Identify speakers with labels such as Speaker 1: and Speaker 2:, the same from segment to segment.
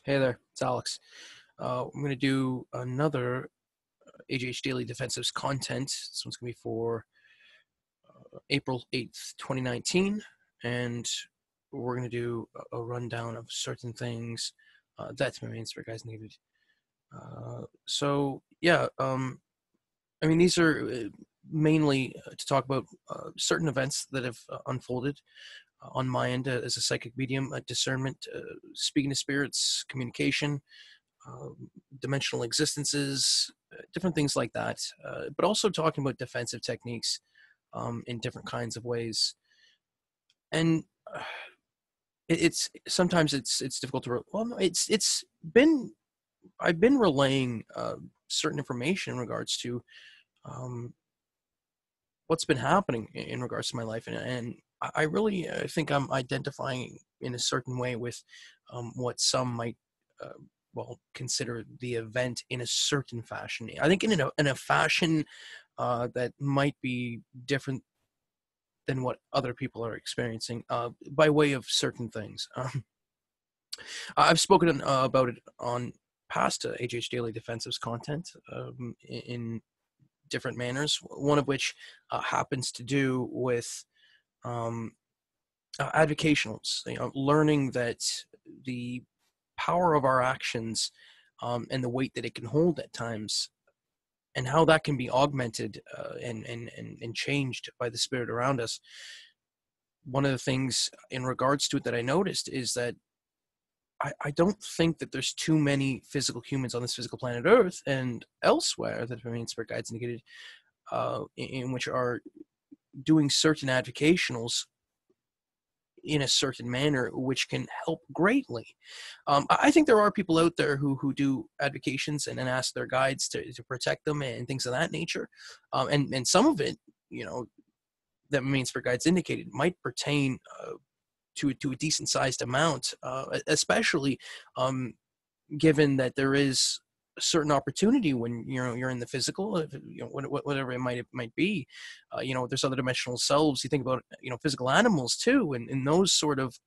Speaker 1: Hey there, it's Alex. I'm going to do another AJH Daily Defensives Content. This one's going to be for April 8th, 2019, and we're going to do a rundown of certain things that my main spirit guys needed. These are mainly to talk about certain events that have unfolded on my end as a psychic medium, discernment, speaking to spirits, communication, dimensional existences, different things like that, but also talking about defensive techniques in different kinds of ways. And it's sometimes it's difficult to it's been I've been relaying certain information in regards to what's been happening in regards to my life, and I really think I'm identifying in a certain way with what some might consider the event in a certain fashion. I think in a fashion that might be different than what other people are experiencing by way of certain things. I've spoken about it on past AJH Daily Defensives Content in different manners, one of which happens to do with advocationals, learning that the power of our actions and the weight that it can hold at times, and how that can be augmented and changed by the spirit around us. One of the things in regards to it that I noticed is that I don't think that there's too many physical humans on this physical planet Earth and elsewhere that remain spirit guides indicated in which are doing certain advocationals in a certain manner, which can help greatly. I think there are people out there who do advocations and then ask their guides to protect them and things of that nature. And some of it, that means for guides indicated might pertain to a decent sized amount, especially given that there is a certain opportunity when you're in the physical, whatever it might be. There's other dimensional selves. You think about physical animals too, and in those sort of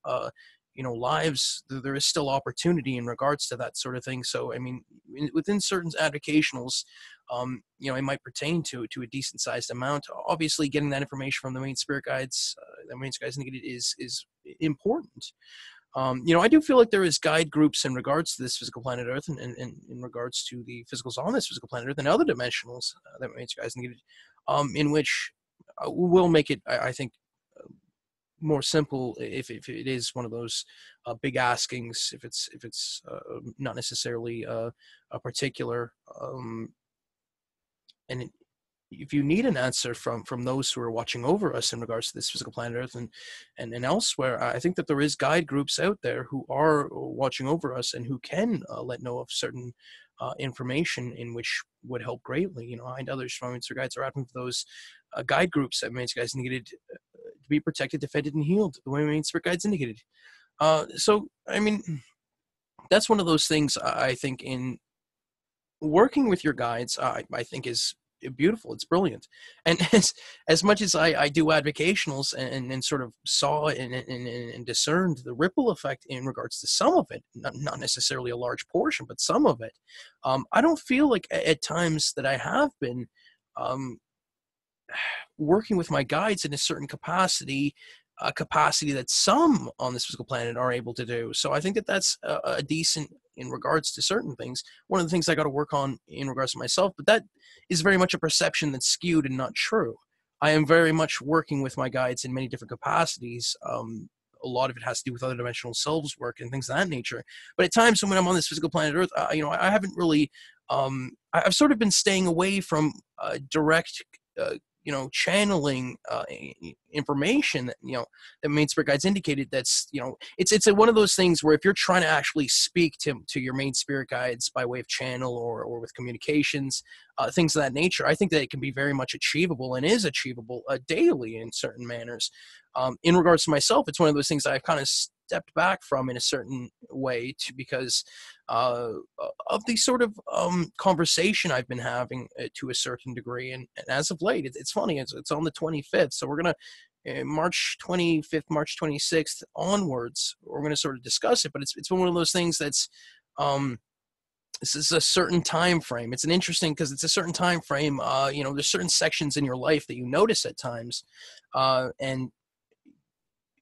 Speaker 1: lives, there is still opportunity in regards to that sort of thing. So I mean, within certain advocationals, it might pertain to a decent sized amount. Obviously, getting that information from the main spirit guides, the main spirit guides indicated, is important. I do feel like there is guide groups in regards to this physical planet Earth, and in regards to the physicals on this physical planet Earth and other dimensionals that many guys needed, in which will make it, I think, more simple if it is one of those big askings, if it's not necessarily a particular, and if you need an answer from those who are watching over us in regards to this physical planet Earth and elsewhere, I think that there is guide groups out there who are watching over us and who can let know of certain information in which would help greatly. I and others from Insta Guides are asking for those guide groups that Main Guides needed to be protected, defended, and healed the way Main Spirit Guides indicated. So, I mean, that's one of those things I think in working with your guides, I think is beautiful. It's brilliant. And as much as I do advocationals and sort of saw and discerned the ripple effect in regards to some of it, not necessarily a large portion, but some of it, I don't feel like at times that I have been working with my guides in a certain capacity, a capacity that some on this physical planet are able to do. So I think that that's a decent in regards to certain things. One of the things I got to work on in regards to myself, but that is very much a perception that's skewed and not true. I am very much working with my guides in many different capacities. A lot of it has to do with other dimensional selves work and things of that nature. But at times when I'm on this physical planet Earth, I haven't really, I've sort of been staying away from direct channeling information that that main spirit guides indicated. That's it's one of those things where if you're trying to actually speak to your main spirit guides by way of channel or with communications, things of that nature, I think that it can be very much achievable and is achievable daily in certain manners. In regards to myself, it's one of those things that I've kind of stepped back from in a certain way because of the sort of conversation I've been having to a certain degree. And as of late, it's funny, it's on the 25th. So we're going to, March 25th, March 26th onwards, we're going to sort of discuss it. But it's been one of those things that's This is a certain time frame. It's an interesting because it's a certain time frame. There's certain sections in your life that you notice at times, and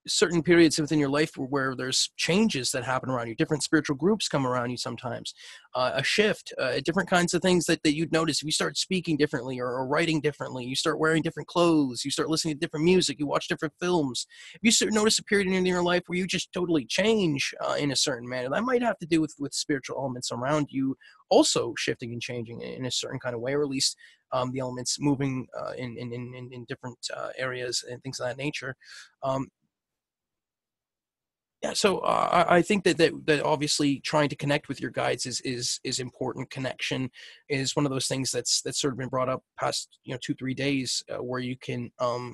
Speaker 1: certain periods within your life where there's changes that happen around you. Different spiritual groups come around you sometimes. A shift, different kinds of things that you'd notice if you start speaking differently or writing differently. You start wearing different clothes. You start listening to different music. You watch different films. If you notice a period in your life where you just totally change in a certain manner, that might have to do with spiritual elements around you also shifting and changing in a certain kind of way, or at least the elements moving in different areas and things of that nature. Yeah, so I think that obviously trying to connect with your guides is important. Connection is one of those things that's sort of been brought up past 2-3 days, where you can I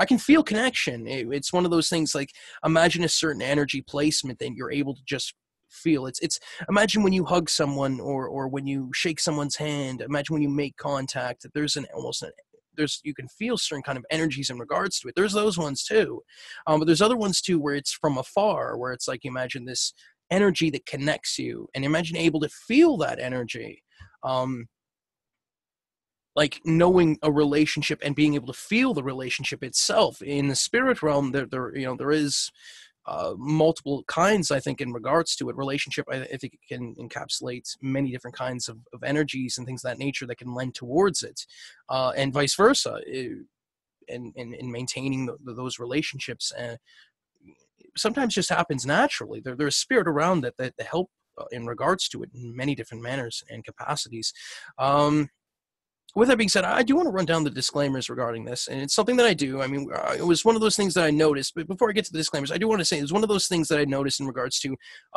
Speaker 1: can feel connection. It's one of those things, like, imagine a certain energy placement that you're able to just feel. It's imagine when you hug someone, or when you shake someone's hand. Imagine when you make contact, that there's you can feel certain kind of energies in regards to it. There's those ones too, but there's other ones too where it's from afar, where it's like, imagine this energy that connects you, and imagine able to feel that energy, like knowing a relationship and being able to feel the relationship itself. In the spirit realm, there is multiple kinds, I think, in regards to it. Relationship, I think it can encapsulate many different kinds of energies and things of that nature that can lend towards it, and vice versa. In maintaining those relationships, sometimes just happens naturally. There's spirit around that help in regards to it in many different manners and capacities. With that being said, I do want to run down the disclaimers regarding this, and it's something that I do. I mean, it was one of those things that I noticed, but before I get to the disclaimers, I do want to say it was one of those things that I noticed in regards to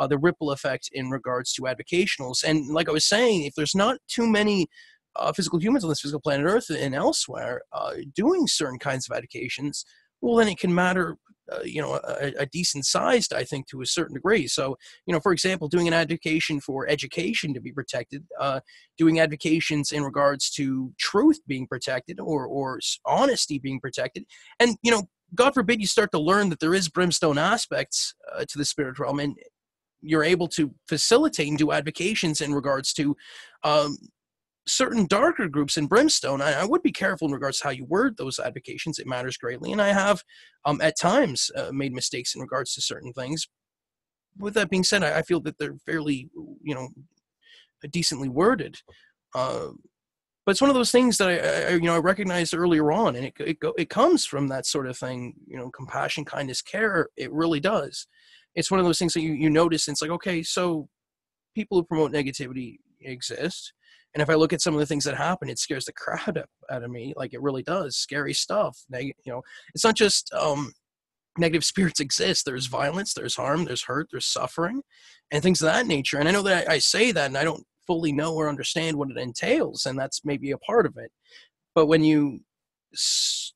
Speaker 1: the ripple effect in regards to advocationals. And like I was saying, if there's not too many physical humans on this physical planet Earth and elsewhere doing certain kinds of advocations, well, then it can matter, a decent sized, I think, to a certain degree. So, for example, doing an advocation for education to be protected, doing advocations in regards to truth being protected, or honesty being protected. And, God forbid you start to learn that there is brimstone aspects to the spirit realm, and you're able to facilitate and do advocations in regards to certain darker groups in brimstone. I would be careful in regards to how you word those advocations. It matters greatly, and I have at times made mistakes in regards to certain things. With that being said, I feel that they're fairly decently worded, but it's one of those things that I recognized earlier on, and it comes from that sort of thing, compassion, kindness, care. It really does. It's one of those things that you notice, and it's like, okay, so people who promote negativity exist. And if I look at some of the things that happen, it scares the crap out of me. Like, it really does. Scary stuff. It's not just negative spirits exist. There's violence, there's harm, there's hurt, there's suffering, and things of that nature. And I know that I say that, and I don't fully know or understand what it entails, and that's maybe a part of it. But when you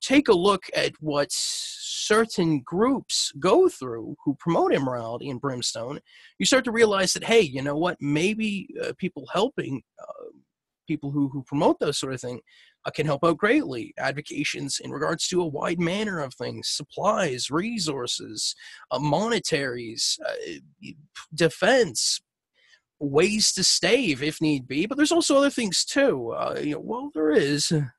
Speaker 1: take a look at what certain groups go through who promote immorality and brimstone, you start to realize that, hey, you know what? Maybe people helping people who promote those sort of thing can help out greatly. Advocations in regards to a wide manner of things: supplies, resources, monetaries, defense, ways to stave if need be. But there's also other things too. Well, there is, and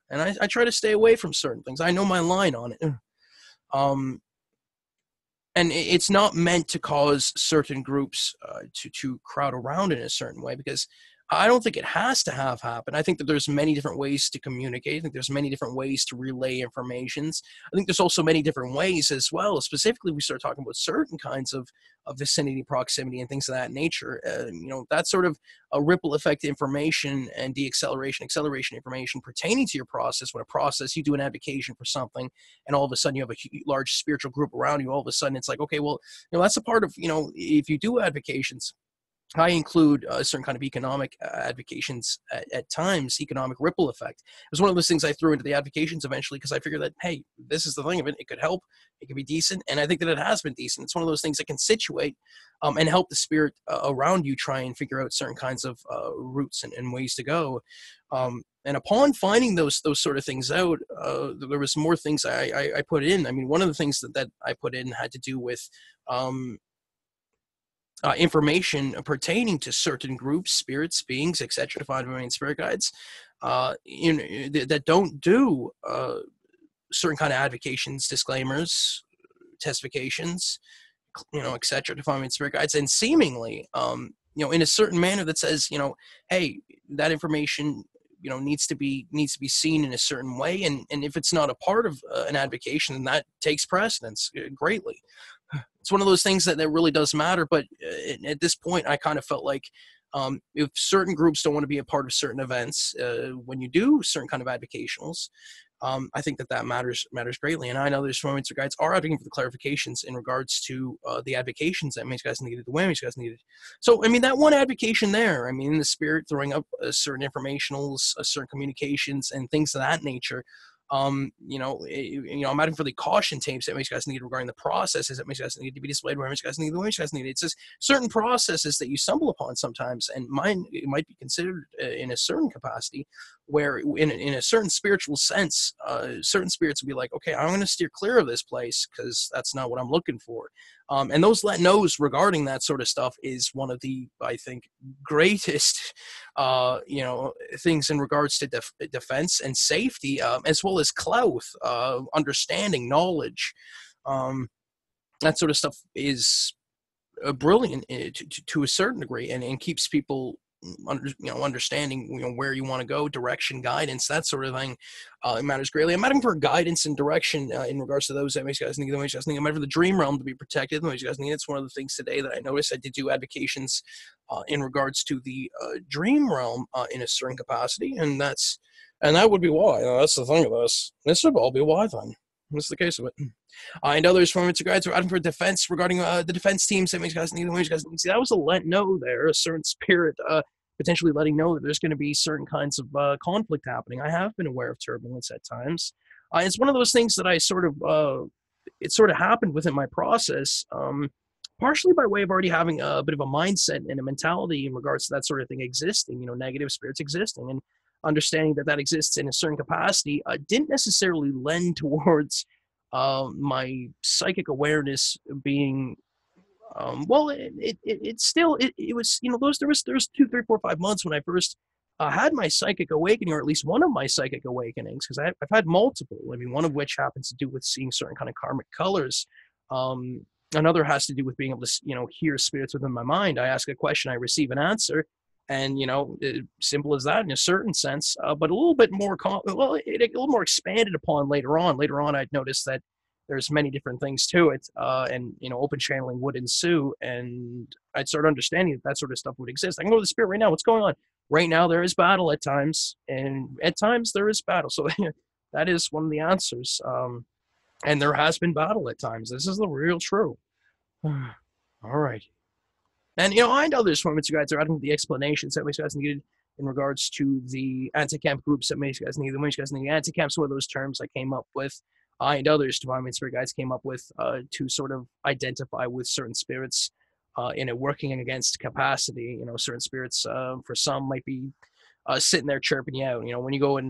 Speaker 1: I try to stay away from certain things. I know my line on it. And it's not meant to cause certain groups to crowd around in a certain way, because I don't think it has to have happened. I think that there's many different ways to communicate. I think there's many different ways to relay informations. I think there's also many different ways as well. Specifically, we start talking about certain kinds of vicinity, proximity, and things of that nature. That sort of a ripple effect information and acceleration information pertaining to your process. When a process, you do an advocation for something, and all of a sudden you have a large spiritual group around you. All of a sudden it's like, okay, well, that's a part of, if you do advocations, I include a certain kind of economic advocations at times, economic ripple effect. It was one of those things I threw into the advocations eventually, because I figured that, hey, this is the thing of it. It could help. It could be decent. And I think that it has been decent. It's one of those things that can situate and help the spirit around you try and figure out certain kinds of routes and ways to go. And upon finding those sort of things out, there was more things I put in. I mean, one of the things that I put in had to do with information pertaining to certain groups, spirits, beings, etc., defined by main spirit guides, that don't do certain kind of advocations, disclaimers, testifications, etc., defined by spirit guides, and seemingly, in a certain manner that says, hey, that information, needs to be seen in a certain way, and if it's not a part of an advocation, then that takes precedence greatly. It's one of those things that really does matter. But at this point, I kind of felt like, if certain groups don't want to be a part of certain events, when you do certain kind of advocationals, I think that matters greatly. And I know there's moments where guides are advocating for the clarifications in regards to the advocations that Mage guys needed, the way Mage guys needed. So, I mean, that one advocation there, I mean, in the spirit throwing up certain informationals, certain communications, and things of that nature. I'm adding for the caution tapes that Mage guys need regarding the processes that Mage guys need to be displayed, where Mage guys need, the way Mage guys need. It's just certain processes that you stumble upon sometimes, and mine it might be considered in a certain capacity, where in a certain spiritual sense, certain spirits will be like, okay, I'm going to steer clear of this place because that's not what I'm looking for. And those let knows regarding that sort of stuff is one of the, I think, greatest, things in regards to defense and safety, as well as clout, understanding, knowledge. That sort of stuff is brilliant to a certain degree, and keeps people understanding where you want to go, direction, guidance, that sort of thing. It matters greatly. I'm adding for guidance and direction in regards to those that makes you guys need. I'm adding for the dream realm to be protected. You guys need. It's one of the things today that I noticed. I did do advocations in regards to the dream realm in a certain capacity, and that would be why. That's the thing of this. This would all be why then. That's the case of it. And others from its guides are adding for defense regarding the defense teams that makes guys need. See, that was a let know there, a certain spirit potentially letting know that there's going to be certain kinds of conflict happening. I have been aware of turbulence at times. It's one of those things that I it sort of happened within my process, partially by way of already having a bit of a mindset and a mentality in regards to that sort of thing existing, negative spirits existing, and understanding that exists in a certain capacity didn't necessarily lend towards my psychic awareness being it was there was 2, 3, 4, 5 months when I first had my psychic awakening, or at least one of my psychic awakenings, because I've had multiple. I mean, one of which happens to do with seeing certain kind of karmic colors. Another has to do with being able to hear spirits within my mind. I ask a question, I receive an answer, and simple as that in a certain sense, but a little bit more a little more expanded upon later on. Later on, I'd noticed that there's many different things to it, and open channeling would ensue, and I'd start understanding that sort of stuff would exist. I can go to the spirit right now. What's going on right now? There is battle at times, and at times there is battle. So that is one of the answers. And there has been battle at times. This is the real true. All right. And I know there's moments you guys are adding the explanations that you guys needed in regards to the anti-camp groups that you guys need. The you guys need anti-camps were those terms I came up with. I and others, Divine Spirit guides, came up with to sort of identify with certain spirits in a working against capacity. Certain spirits for some might be sitting there chirping you out. When you go to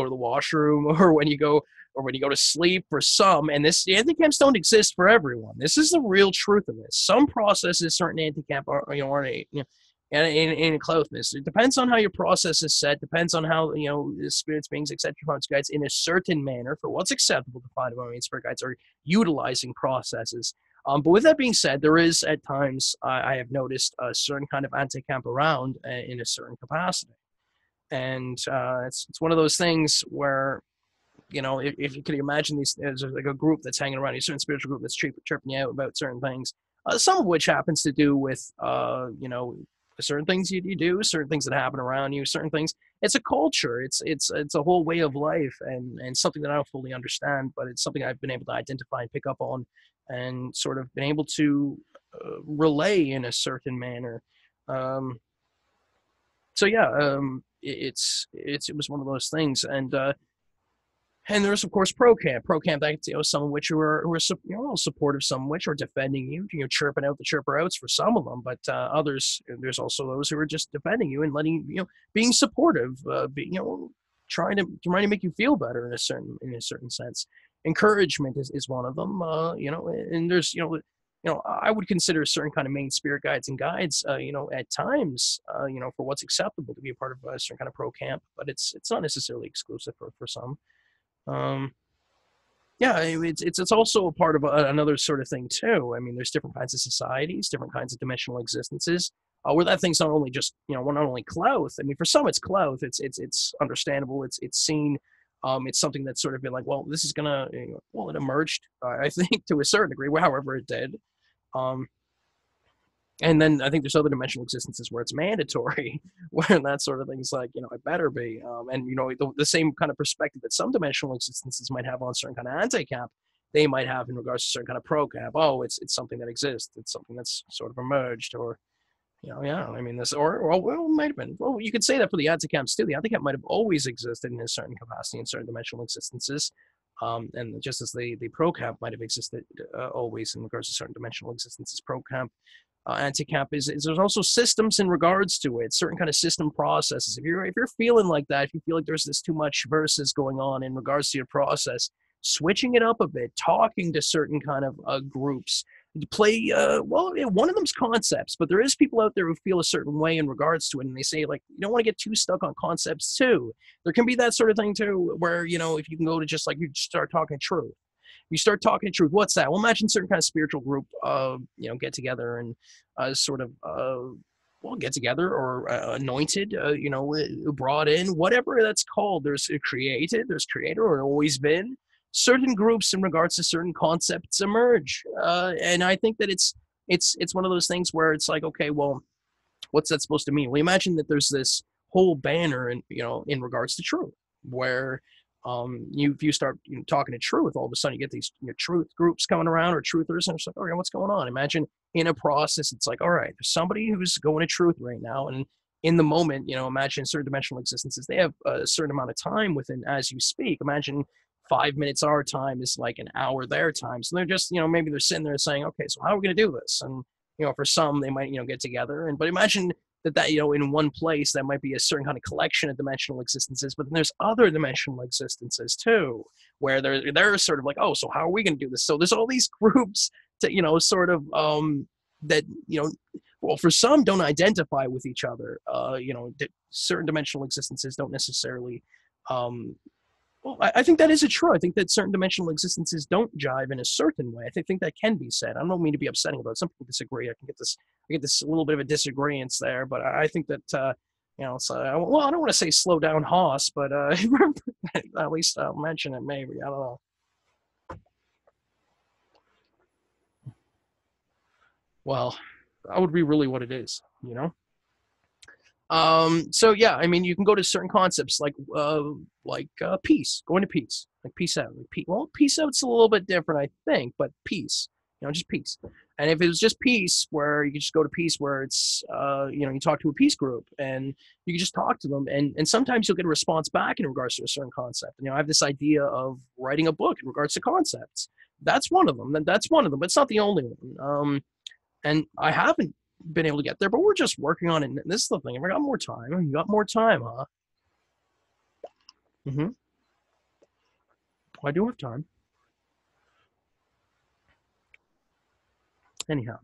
Speaker 1: the washroom, or when you go to sleep. For some, and the anti-camps don't exist for everyone. This is the real truth of this. Some processes, certain anti-camp are in closeness. It depends on how your process is set. Depends on how the spirits, beings, etc. guides in a certain manner for what's acceptable to find among spirit guides are utilizing processes. But with that being said, there is at times I have noticed a certain kind of anti-camp around in a certain capacity, and it's one of those things where if you could imagine there's like a group that's hanging around, a certain spiritual group that's chirping you out about certain things, some of which happens to do with certain things you do, certain things that happen around you, certain things. It's a culture. It's a whole way of life, and something that I don't fully understand, but it's something I've been able to identify and pick up on, and sort of been able to relay in a certain manner. So yeah, it was one of those things, and there's of course pro camp that some of which who are supportive, some of which are defending you, chirping out the chirper outs for some of them, but others, there's also those who are just defending you and letting being supportive, trying to make you feel better in a certain sense. Encouragement is one of them, and there's I would consider certain kind of main spirit guides and guides, at times, for what's acceptable to be a part of a certain kind of pro camp, but it's not necessarily exclusive for some. Um, yeah, it's also a part of another sort of thing too. I mean, there's different kinds of societies, different kinds of dimensional existences, where that thing's not only just well, not only clout. I mean, for some it's clout. It's understandable. It's seen. It's something that's sort of been like, well, this is gonna, well, it emerged, I think, to a certain degree, however it did. Um, and then I think there's other dimensional existences where it's mandatory, where that sort of thing's like, it better be. And the same kind of perspective that some dimensional existences might have on certain kind of anti-cap, they might have in regards to certain kind of pro-cap. Oh, it's something that exists. It's something that's sort of emerged, or yeah. I mean, this, or well, it might have been. Well, you could say that for the anti-caps too. The anti-cap might have always existed in a certain capacity in certain dimensional existences. And just as the pro-cap might have existed always in regards to certain dimensional existences, pro-cap, anti-cap is there's also systems in regards to it, certain kind of system processes. If you're feeling like that, if you feel like there's this too much versus going on in regards to your process, switching it up a bit, talking to certain kind of groups, play one of them's concepts, but there is people out there who feel a certain way in regards to it, and they say, like, you don't want to get too stuck on concepts too. There can be that sort of thing too, where if you can go to just like, you start talking truth. You start talking truth. What's that? Well, imagine certain kind of spiritual group, get together and get together, or anointed, brought in, whatever that's called. There's created, there's creator, or always been. Certain groups in regards to certain concepts emerge, and I think that it's one of those things where it's like, okay, well, what's that supposed to mean? Well, imagine that there's this whole banner in regards to truth, where if you start talking to truth, all of a sudden you get these truth groups coming around, or truthers, and it's like, okay, what's going on? Imagine in a process, it's like, all right, there's somebody who's going to truth right now, and in the moment, imagine certain dimensional existences, they have a certain amount of time within as you speak. Imagine 5 minutes our time is like an hour their time, so they're just maybe they're sitting there saying, okay, so how are we going to do this? And for some, they might get together, but imagine that in one place that might be a certain kind of collection of dimensional existences, but then there's other dimensional existences too, where they're sort of like, oh, so how are we going to do this? So there's all these groups to sort of that well, for some don't identify with each other. Certain dimensional existences don't necessarily well, I think that is true. I think that certain dimensional existences don't jive in a certain way. I think that can be said. I don't mean to be upsetting about it. Some people disagree. I get this little bit of a disagreement there, but I think that so, well, I don't want to say slow down Haas, but at least I'll mention it. Maybe, I don't know. Well, that would be really what it is, So yeah, I mean, you can go to certain concepts like peace, going to peace, like peace out. Well, peace out's a little bit different, I think, but peace, just peace. And if it was just peace, where you could just go to peace, where it's, you talk to a peace group and you can just talk to them, and sometimes you'll get a response back in regards to a certain concept. I have this idea of writing a book in regards to concepts. That's one of them. But it's not the only one. And I haven't been able to get there, but we're just working on it. And this is the thing. I got more time. You got more time, huh? Mm-hmm. I do have time. Anyhow,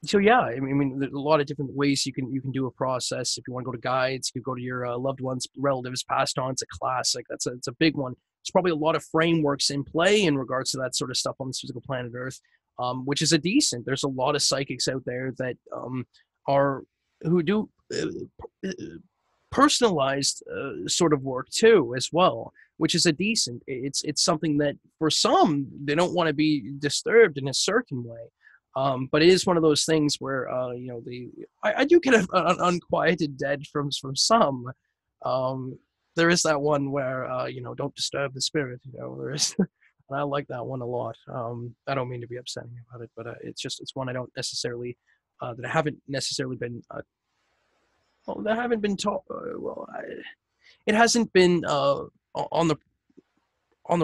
Speaker 1: so yeah, I mean, there's a lot of different ways you can do a process. If you want to go to guides, you go to your loved ones, relatives passed on. It's a classic. It's a big one. There's probably a lot of frameworks in play in regards to that sort of stuff on this physical planet Earth, which is a decent. There's a lot of psychics out there that who do personalized sort of work too, as well, which is a decent. It's something that for some, they don't want to be disturbed in a certain way. But it is one of those things where I do get an unquieted dead from some. There is that one where don't disturb the spirit. There is, and I like that one a lot. I don't mean to be upsetting about it, but it's one I don't necessarily that I haven't necessarily been that haven't been taught. It hasn't been on the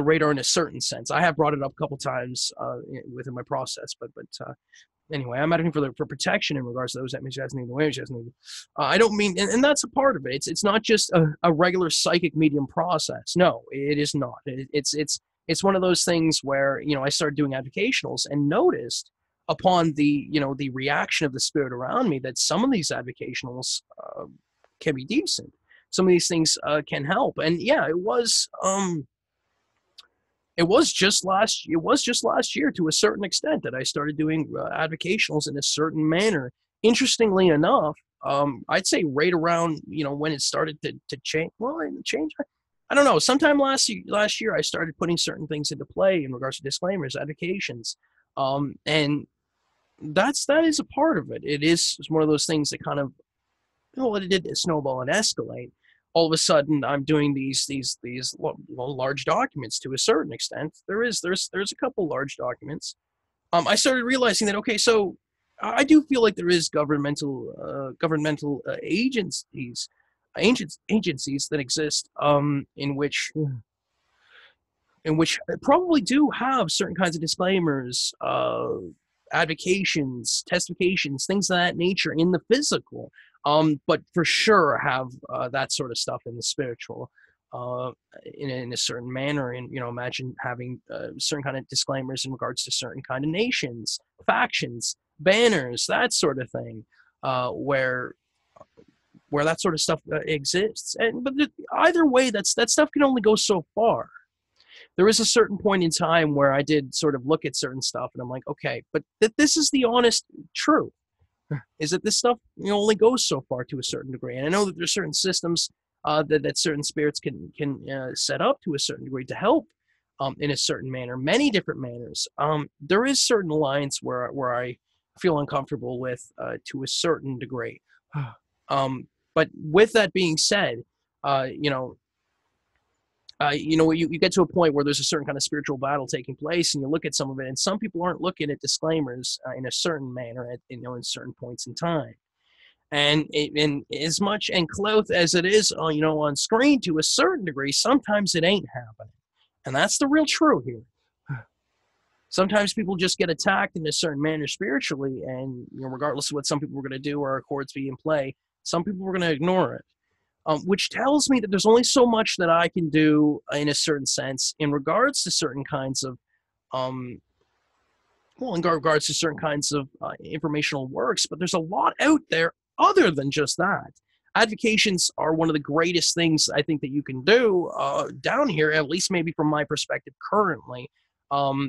Speaker 1: radar in a certain sense. I have brought it up a couple times within my process, but anyway, I'm advocating for protection in regards to those that misuse the way I don't mean, and that's a part of it. It's not just a regular psychic medium process. No, it is not. It's it's one of those things where, I started doing advocationals and noticed upon the, the reaction of the spirit around me that some of these advocationals can be decent. Some of these things can help. And yeah, it was just last year to a certain extent that I started doing advocationals in a certain manner. Interestingly enough, I'd say right around when it started to change. Well, it changed. I don't know. Sometime last year, I started putting certain things into play in regards to disclaimers, advocations, and that is a part of it. It's one of those things that kind of, well, it did snowball and escalate. All of a sudden, I'm doing these large documents to a certain extent. There's a couple large documents. I started realizing that, okay, so I do feel like there is governmental agencies that exist, in which probably do have certain kinds of disclaimers, advocations, testifications, things of that nature in the physical, but for sure have that sort of stuff in the spiritual, uh, in a certain manner. And imagine having certain kind of disclaimers in regards to certain kind of nations, factions, banners, that sort of thing, where that sort of stuff exists. And but either way, that stuff can only go so far. There is a certain point in time where I did sort of look at certain stuff, and I'm like, okay, but this is the honest truth, is that this stuff only goes so far to a certain degree. And I know that there's certain systems that certain spirits can set up to a certain degree to help in a certain manner, many different manners. There is certain lines where I feel uncomfortable with to a certain degree. But with that being said, you know, you get to a point where there's a certain kind of spiritual battle taking place, and you look at some of it, and some people aren't looking at disclaimers in a certain manner at in certain points in time. And as much and clothed as it is on on screen to a certain degree, sometimes it ain't happening, and that's the real truth here. Sometimes people just get attacked in a certain manner spiritually, and regardless of what some people were going to do or accords be in play, some people were going to ignore it. Which tells me that there's only so much that I can do in a certain sense in regards to certain kinds of, in regards to certain kinds of informational works, but there's a lot out there other than just that. Advocations are one of the greatest things I think that you can do down here, at least maybe from my perspective currently,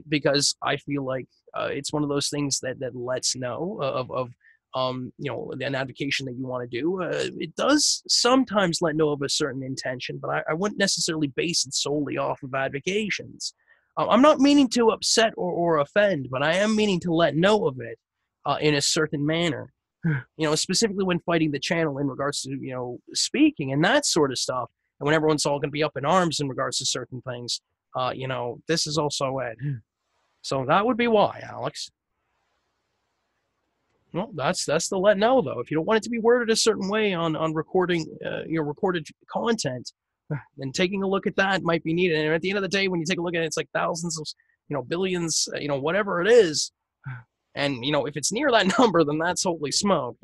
Speaker 1: because I feel like it's one of those things that lets know of an advocation that you want to do. It does sometimes let know of a certain intention, but I wouldn't necessarily base it solely off of advocations. I'm not meaning to upset or offend, but I am meaning to let know of it in a certain manner. Specifically when fighting the channel in regards to speaking and that sort of stuff, and when everyone's all going to be up in arms in regards to certain things. This is also it. So that would be why, Alex. Well, that's the let know though. If you don't want it to be worded a certain way on recording your recorded content, then taking a look at that might be needed. And at the end of the day, when you take a look at it, it's like thousands of billions, whatever it is. And if it's near that number, then that's holy smoke,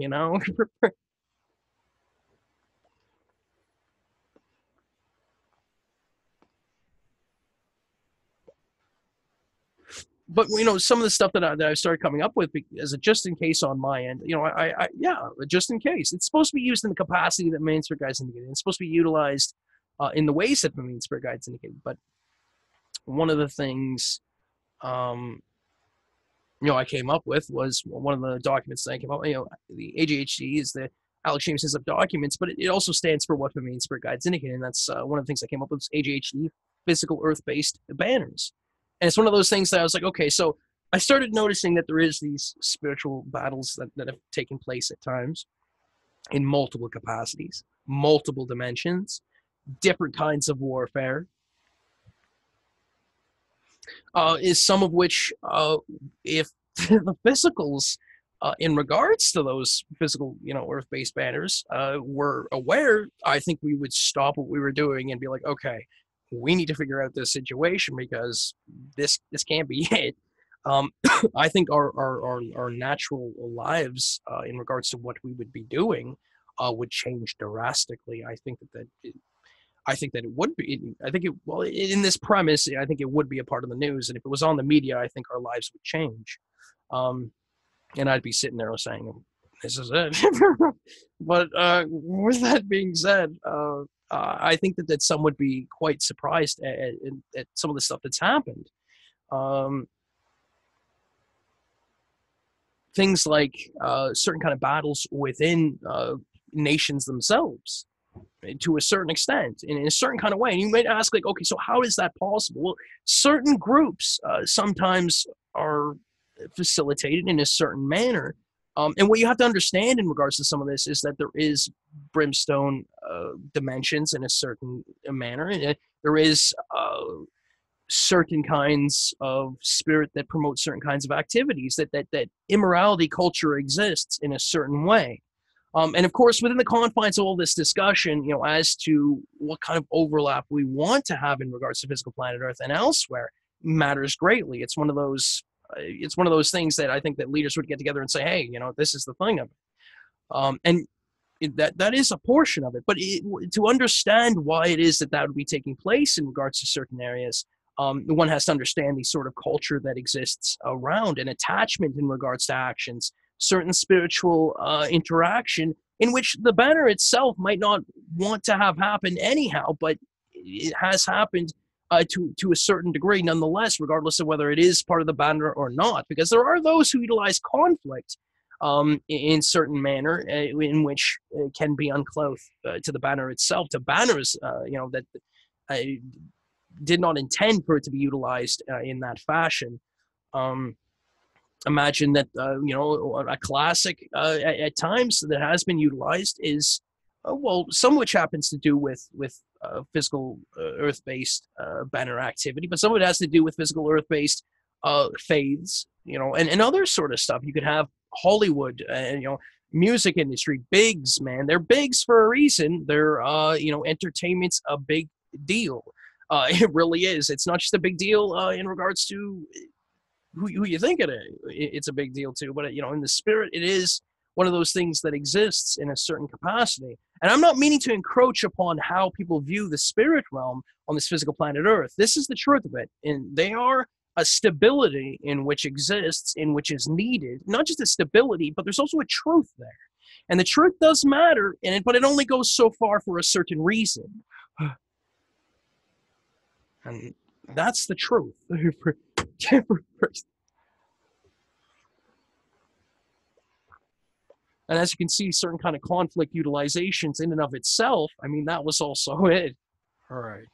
Speaker 1: But some of the stuff that I started coming up with as a just in case on my end, yeah, just in case. It's supposed to be used in the capacity that main spirit guides indicated. It's supposed to be utilized in the ways that the main spirit guides indicated. But one of the things I came up with was one of the documents that I came up. The AJHD is the Alex James Hislop documents, but it also stands for what the main spirit guides indicate, and that's one of the things I came up with was AJHD, physical earth-based banners. And it's one of those things that I was like, okay, so I started noticing that there is these spiritual battles that have taken place at times in multiple capacities, multiple dimensions, different kinds of warfare. Is some of which, if the physicals, in regards to those physical, earth-based banners, were aware, I think we would stop what we were doing and be like, okay, we need to figure out this situation because this can't be it. I think our natural lives, in regards to what we would be doing, would change drastically. I think that I think that it would be. I think it. Well, in this premise, I think it would be a part of the news, and if it was on the media, I think our lives would change. Um, and I'd be sitting there saying, "This is it." But with that being said, I think that some would be quite surprised at some of the stuff that's happened. Um, Things like certain kind of battles within nations themselves, to a certain extent, in a certain kind of way. And you might ask, like, okay, so how is that possible? Well, certain groups sometimes are facilitated in a certain manner. And what you have to understand in regards to some of this is that there is brimstone dimensions in a certain manner. And there is certain kinds of spirit that promote certain kinds of activities, that immorality culture exists in a certain way. And of course, within the confines of all this discussion, as to what kind of overlap we want to have in regards to physical planet Earth and elsewhere, matters greatly. It's one of those. It's one of those things that I think that leaders would get together and say, "Hey, this is the thing of it," and that is a portion of it. But to understand why it is that would be taking place in regards to certain areas, one has to understand the sort of culture that exists around, an attachment in regards to actions, certain spiritual interaction in which the banner itself might not want to have happen anyhow, but it has happened to a certain degree nonetheless, regardless of whether it is part of the banner or not, because there are those who utilize conflict in certain manner in which it can be unclothed to the banner itself, to banners that did not intend for it to be utilized in that fashion. Um, Imagine that a classic at times that has been utilized is well, some of which happens to do with physical earth-based banner activity, but some of it has to do with physical earth-based faiths, and other sort of stuff. You could have Hollywood and music industry bigs, man. They're bigs for a reason. They're entertainment's a big deal. It really is. It's not just a big deal in regards to who you think it's a big deal to, but in the spirit, it is one of those things that exists in a certain capacity. And I'm not meaning to encroach upon how people view the spirit realm on this physical planet Earth. This is the truth of it, and they are a stability in which exists, in which is needed. Not just a stability, but there's also a truth there, and the truth does matter. But it only goes so far for a certain reason, and that's the truth. And as you can see, certain kind of conflict utilizations in and of itself, I mean, that was also it. All right.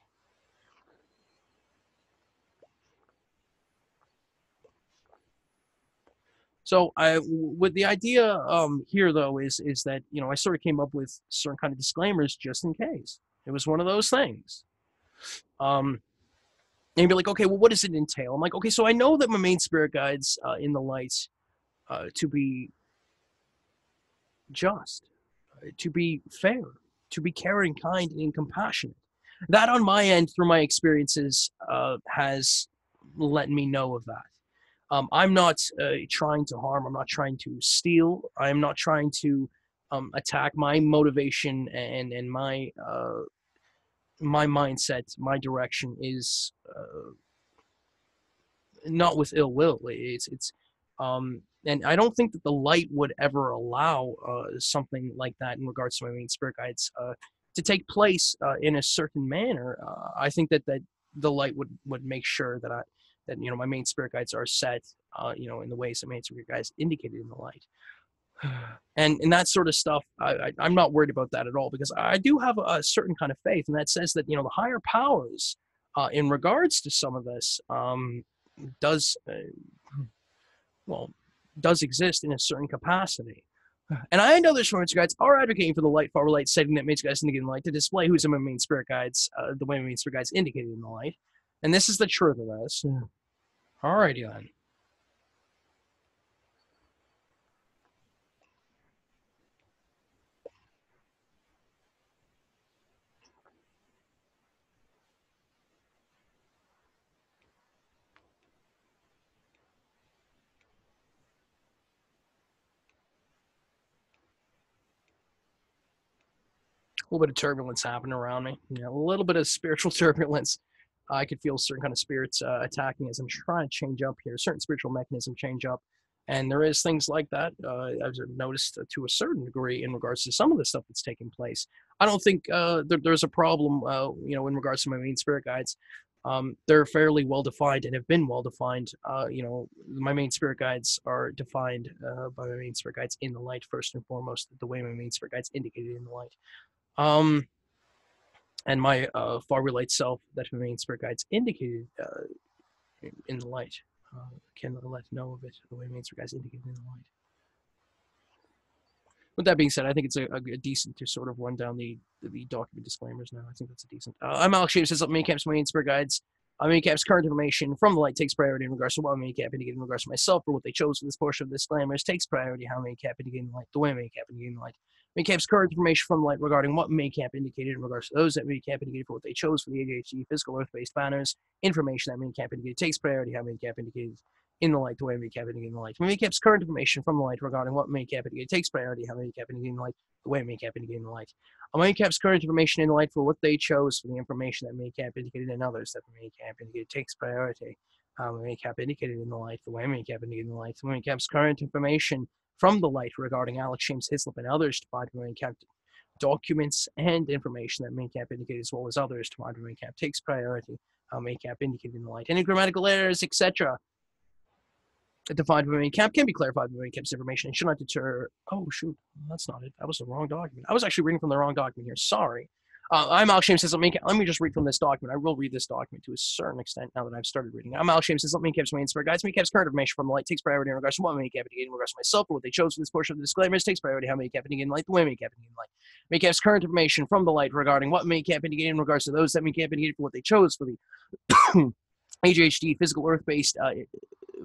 Speaker 1: So with the idea here though is that I sort of came up with certain kind of disclaimers just in case. It was one of those things. And you'd be like, okay, well, what does it entail? I'm like, okay, so I know that my main spirit guides in the light to be just, to be fair, to be caring, kind, and compassionate. That on my end, through my experiences, has let me know of that. I'm not trying to harm. I'm not trying to steal. I'm not trying to attack. My motivation and my mindset, my direction is not with ill will. And I don't think that the light would ever allow something like that in regards to my main spirit guides to take place in a certain manner. I think that the light would make sure that my main spirit guides are set in the ways that main spirit guides indicated in the light. And that sort of stuff, I'm not worried about that at all, because I do have a certain kind of faith, and that says that the higher powers in regards to some of this does well does exist in a certain capacity. And I know there's main spirit guides are advocating for the light forward light setting that main spirit guides indicate in the light to display who's in my main spirit guides the way my main spirit guides indicated in the light. And this is the truth of this. Alrighty then. little bit of turbulence happening around me. You know, a little bit of spiritual turbulence. I could feel certain kind of spirits attacking as I'm trying to change up here. Certain spiritual mechanism change up, and there is things like that. I've noticed to a certain degree in regards to some of the stuff that's taking place. I don't think there's a problem, in regards to my main spirit guides. They're fairly well defined and have been well defined. My main spirit guides are defined by my main spirit guides in the light first and foremost. The way my main spirit guides indicated in the light. And my far relate self that my main spirit guides indicated in the light can let know of it the way main spirit guides indicated in the light. With that being said, I think it's a decent to sort of run down the document disclaimers now. I think that's a decent. I'm Alex James Hislop, main spirit guides. Main cap's current information from the light takes priority in regards to what main cap indicated in regards to myself or what they chose for this portion of the disclaimers takes priority how main cap indicated in the light, the way main cap indicated in the light. Main cap's current information from the light regarding what main cap indicated in regards to those that main cap indicated for what they chose for the AJH physical earth-based banners. Information that main cap indicated takes priority how main cap indicated in the light, the way main cap indicated in the light. Main cap's current information from the light regarding what main cap indicated takes priority how main cap indicated in the light, the way main cap indicated in the light. Main cap's current information in the light for what they chose for the information that main cap indicated and others that main cap indicated takes priority. Main cap indicated in the light, the way main cap indicated in the light. Main cap's current information from the light regarding Alex James Hislop and others to provide main cap documents and information that main cap indicated as well as others to provide main cap takes priority. Main cap indicated in the light. Any grammatical errors, etc. defined by main cap can be clarified by main cap's information and should not deter. Oh, shoot. That's not it. That was the wrong document. I was actually reading from the wrong document here. Sorry. I'm Alex James Hislop. Let me just read from this document. I will read this document to a certain extent now that I've started reading. I'm Alex James Hislop, main cap's main spirit guides. Main cap's current information from the light takes priority in regards to what main cap indicated in regards to myself or what they chose for this portion of the disclaimers takes priority how main cap indicated in the light, the way main cap indicated in the light. Main cap's current information from the light regarding what main cap indicated in regards to those that main cap indicated for what they chose for the AJH physical earth-based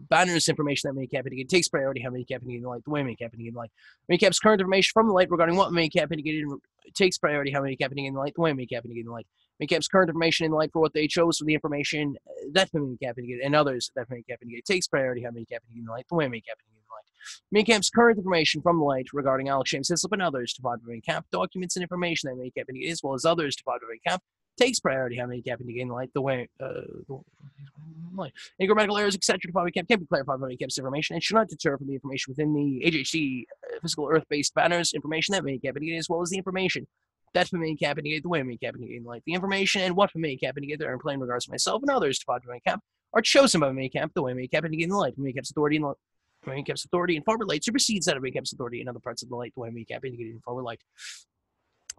Speaker 1: banners information that main cap indicated takes priority how main cap indicated in the light, the way main cap indicated in the light. Main cap's current information from the light regarding what main cap indicated takes priority how main cap indicated in the light, the way main cap indicated in the light. Main cap's current information in the light for what they chose for the information that main cap indicated and others that main cap indicated takes priority how main cap indicated in the light, the way main cap indicated in the light. Main cap's current information from the light regarding Alex James Hislop and others to provide main cap documents and information that main cap indicated as well as others to provide main cap takes priority how main cap indicated in the light, the way any grammatical errors, etc. to main cap can be clarified by main cap's information and should not deter from the information within the AJH physical earth-based banners information that main cap indicated as well as the information that main cap indicated, the way main cap indicated in the light. The information and what main cap indicated are in plain regards to myself and others to provide main cap are chosen by main cap, the way main cap indicated in the light. Main cap's authority in forward light supersedes that of main cap's authority in other parts of the light, the way main cap indicated in forward light.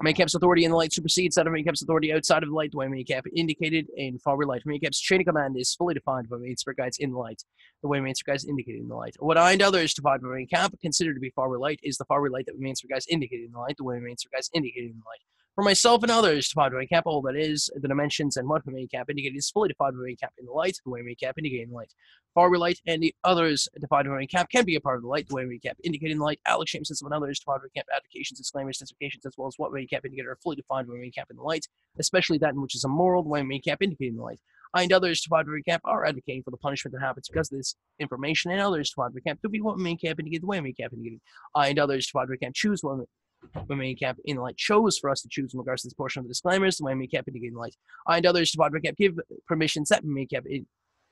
Speaker 1: Main cap's authority in the light supersedes that of main cap's authority outside of the light, the way main cap indicated in forward light. Main cap's chain of command is fully defined by main spirit guides in the light, the way main spirit guides indicated in the light. What I and others defined by main cap consider to be forward light is the forward light that main spirit guides indicated in the light, the way main spirit guides indicated in the light. For myself and others, defined by main cap, all that is, the dimensions and what main cap indicated is fully defined by main cap in the light, the way main cap indicated in the light. Forward light and the others defined by main cap can be a part of the light, the way main cap indicated in the light. Alex James Hislop and others defined by main cap applications, disclaimers, testifications, as well as what main cap indicated are fully defined by main cap in the light, especially that in which is immoral, the way main cap indicated in the light. I and others defined by main cap are advocating for the punishment that happens because of this information, and others defined by main cap to be what main cap indicated, the way main cap indicated. I and others defined by main cap choose what main cap in the light chose for us to choose in regards to this portion of the disclaimers, the way main cap indicated in the light. I and others to main cap give permissions that main cap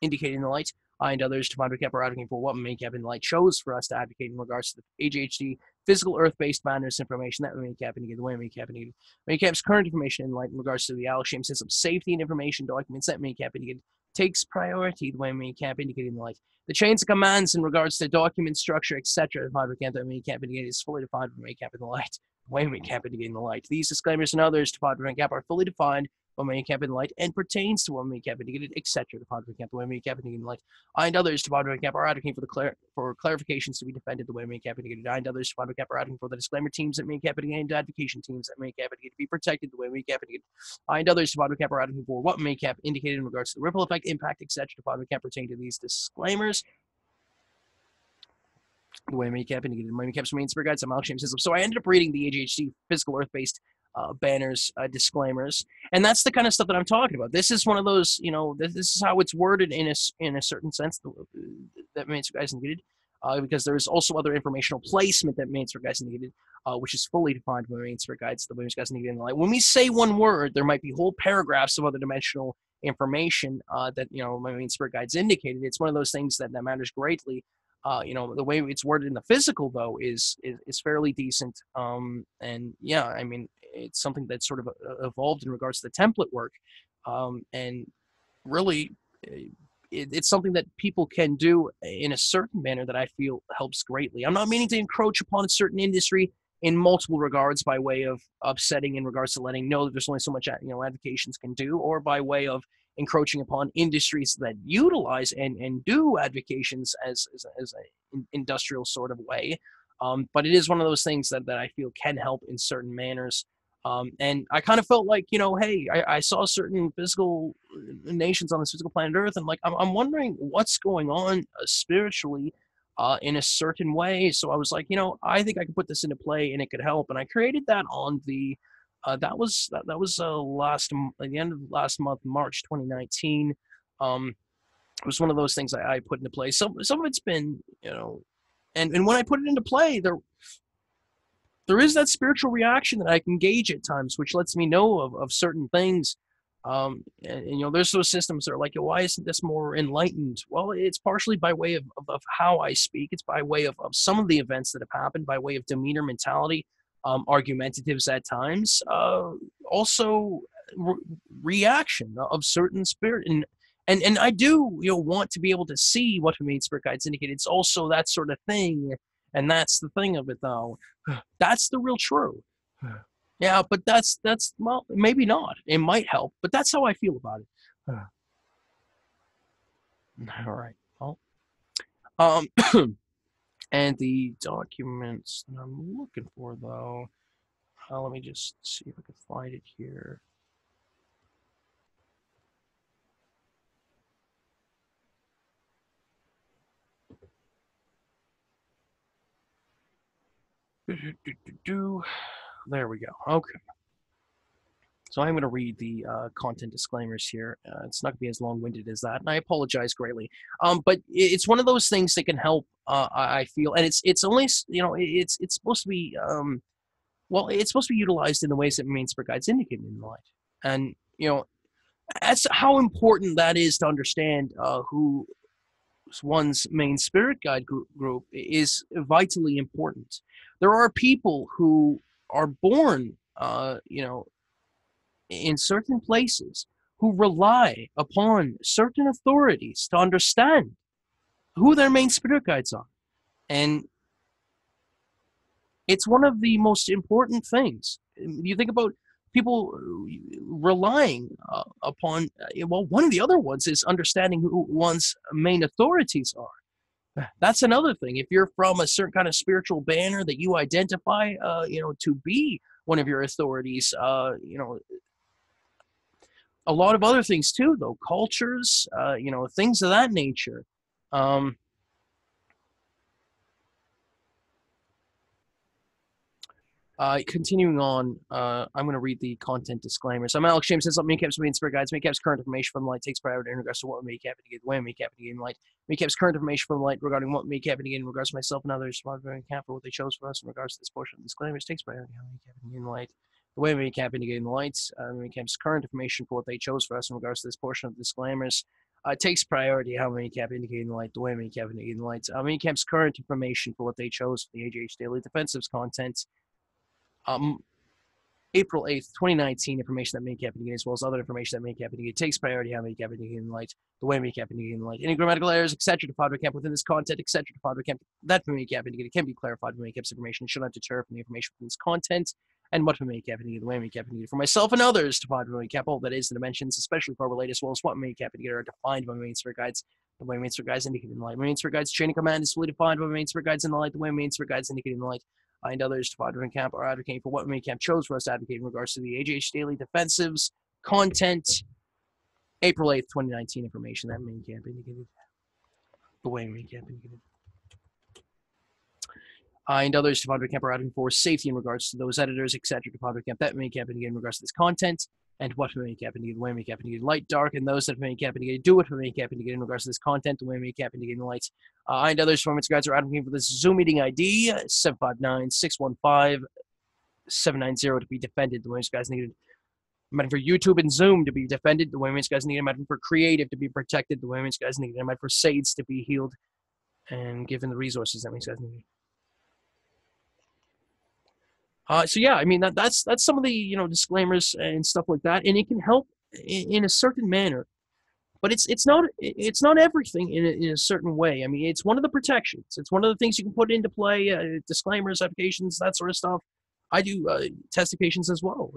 Speaker 1: indicated in the light. I and others to main cap are advocating for what main cap in the light chose for us to advocate in regards to the AJH physical earth-based banners information that main cap indicated, the way main cap indicated. Main cap's current information in light in regards to the Alex James Hislop safety and information documents that main cap indicated takes priority, the way main cap indicated in the light. The chains of commands in regards to document structure, etc. defined by that main cap indicated is fully defined by main cap in the light, the way main cap indicated in the light. These disclaimers and others defined by main cap are fully defined by main cap in the light and pertains to what main cap indicated, etc. defined by main cap, the way main cap indicated in the light. I and others defined by main cap are advocating for clarifications to be defended, the way main cap indicated. I and others defined by main cap are advocating for the disclaimer teams that main cap indicated and advocation teams that main cap indicated to be protected, the way main cap indicated. I and others defined by main cap are advocating for what main cap indicated in regards to the ripple effect, impact, etc. defined by main cap pertaining to these disclaimers, the way main cap indicated. Main cap's main spirit guides. I'm Alex James Hislop. So I ended up reading the AJH physical earth-based banners, disclaimers, and that's the kind of stuff that I'm talking about. This is one of those, this is how it's worded in a certain sense that main spirit guides indicated. because there is also other informational placement that main spirit guides indicated, which is fully defined by main spirit guides, the way main spirit guides indicated in the light. When we say one word, there might be whole paragraphs of other dimensional information that my main spirit guides indicated. It's one of those things that matters greatly. The way it's worded in the physical though is fairly decent. And yeah, I mean, it's something that's sort of evolved in regards to the template work, and really it's something that people can do in a certain manner that I feel helps greatly. I'm not meaning to encroach upon a certain industry in multiple regards by way of upsetting in regards to letting know that there's only so much advocations can do, or by way of encroaching upon industries that utilize and do advocations as an industrial sort of way. But it is one of those things that I feel can help in certain manners. And I kind of felt like, hey, I saw certain physical nations on this physical planet Earth, and like I'm wondering what's going on spiritually in a certain way. So I was like, I think I could put this into play and it could help. And I created that on the that was at the end of last month, March 2019. It was one of those things I put into play. Some of it's been, and when I put it into play, there is that spiritual reaction that I can gauge at times, which lets me know of certain things. And there's those systems that are like, why isn't this more enlightened? Well, it's partially by way of how I speak. It's by way of some of the events that have happened, by way of demeanor, mentality, argumentatives at times, also reaction of certain spirit. And I do want to be able to see what main spirit guides indicate. It's also that sort of thing. And that's the thing of it, though. That's the real true. Yeah, but that's well, maybe not. It might help, but that's how I feel about it. All right. Well, and the documents that I'm looking for, though, let me just see if I can find it here. There we go. Okay. So I'm going to read the content disclaimers here. It's not going to be as long-winded as that, and I apologize greatly. But it's one of those things that can help. I feel, and it's only it's supposed to be it's supposed to be utilized in the ways that main spirit guides indicate in the light, and that's how important that is to understand who one's main spirit guide group is vitally important. There are people who are born, in certain places who rely upon certain authorities to understand who their main spirit guides are. And it's one of the most important things. You think about people relying upon, one of the other ones is understanding who one's main authorities are. That's another thing. If you're from a certain kind of spiritual banner that you identify, to be one of your authorities, a lot of other things too, though, cultures, things of that nature. Continuing on, I'm going to read the content disclaimers. I'm Alex James Hislop. MACAP's main spirit guides. MACAP's current information from the light takes priority in regards to what MACAP indicate, the way MACAP indicate in light. MACAP's current information from the light regarding what MACAP indicate in regards to myself and others, MACAP for what they chose for us in regards to this portion of the disclaimers takes priority how MACAP indicate in light. The way MACAP indicate in the lights, MACAP's current information for what they chose for us in regards to this portion of the disclaimers takes priority how MACAP indicate in the light, the way MACAP indicate in the lights. MACAP's current information for what they chose for the AJH Daily Defensives Content. April 8th, 2019 information that MACAP indicate, as well as other information that MACAP indicate takes priority how MACAP indicate in the light, the way MACAP indicate in the light. Any grammatical errors, etc., defined by CAP within this content, etc., defined by CAP that MACAP indicate can be clarified by MACAP's information, should not deter from the information within this content, and what MACAP indicate, the way MACAP indicate for myself and others, defined by MACAP, all that is the dimensions, especially for related, as well as what MACAP indicate are defined by main spirit guides, the way main spirit guides indicate in the light. Main spirit guides chain of command is fully defined by main spirit guides in the light, the way main spirit guides indicate in the light. And others to Father Camp are advocating for what MACAP chose for us to advocate in regards to the AJH Daily Defensives Content, April 8th, 2019 information that MACAP indicated, the way MACAP indicated. And others to Father Camp are advocating for safety in regards to those editors, etc. to Father Camp that MACAP indicated in regards to this content. and what may make happen to you, the way may happen to you, light, dark, and those that may happen to you, do what may happen to you in regards to this content, the way may happen to you in the lights. I and others performance guides are advocating for this Zoom meeting ID 759-615-790 to be defended. The way guys needed. I'm for YouTube and Zoom to be defended. The women's guys needed. I'm for creative to be protected. The women's guys needed. I'm for SAIDs to be healed and given the resources that women's guys needed. So yeah, I mean that's some of the disclaimers and stuff like that, and it can help in a certain manner, but it's not everything in a certain way. I mean, it's one of the protections. It's one of the things you can put into play. Disclaimers, applications, that sort of stuff. I do testifications as well.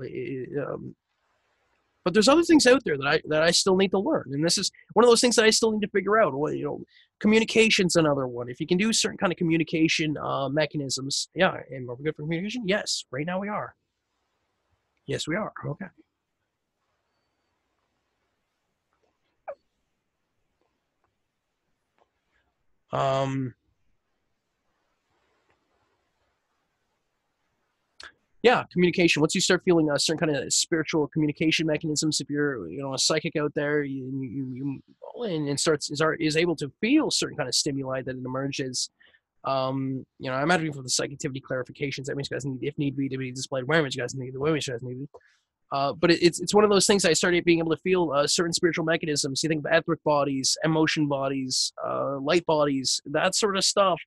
Speaker 1: But there's other things out there that I still need to learn, and this is one of those things that I still need to figure out. Well, communication's another one. If you can do certain kind of communication mechanisms, yeah, and are we good for communication? Yes, right now we are. Yes, we are. Okay. Yeah, communication. Once you start feeling a certain kind of spiritual communication mechanisms, if you're a psychic out there, and is able to feel certain kind of stimuli that it emerges. I'm advocating for the psychic clarifications that means guys need, if need be, to be displayed where you guys need, the way you guys need. But it's one of those things I started being able to feel certain spiritual mechanisms. You think of etheric bodies, emotion bodies, light bodies, that sort of stuff.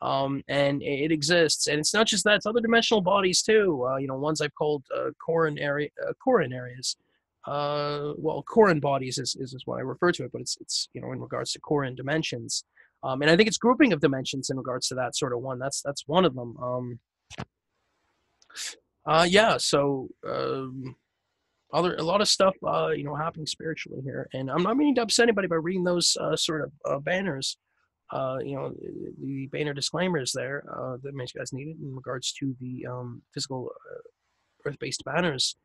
Speaker 1: And it exists, and it's not just that; it's other dimensional bodies too. Ones I've called Koran areas. Well, Koran bodies is what I refer to it, but it's in regards to Koran dimensions. And I think it's grouping of dimensions in regards to that sort of one. That's one of them. Yeah. So a lot of stuff happening spiritually here, and I'm not meaning to upset anybody by reading those sort of banners. The banner disclaimers there that many guys needed in regards to the physical earth-based banners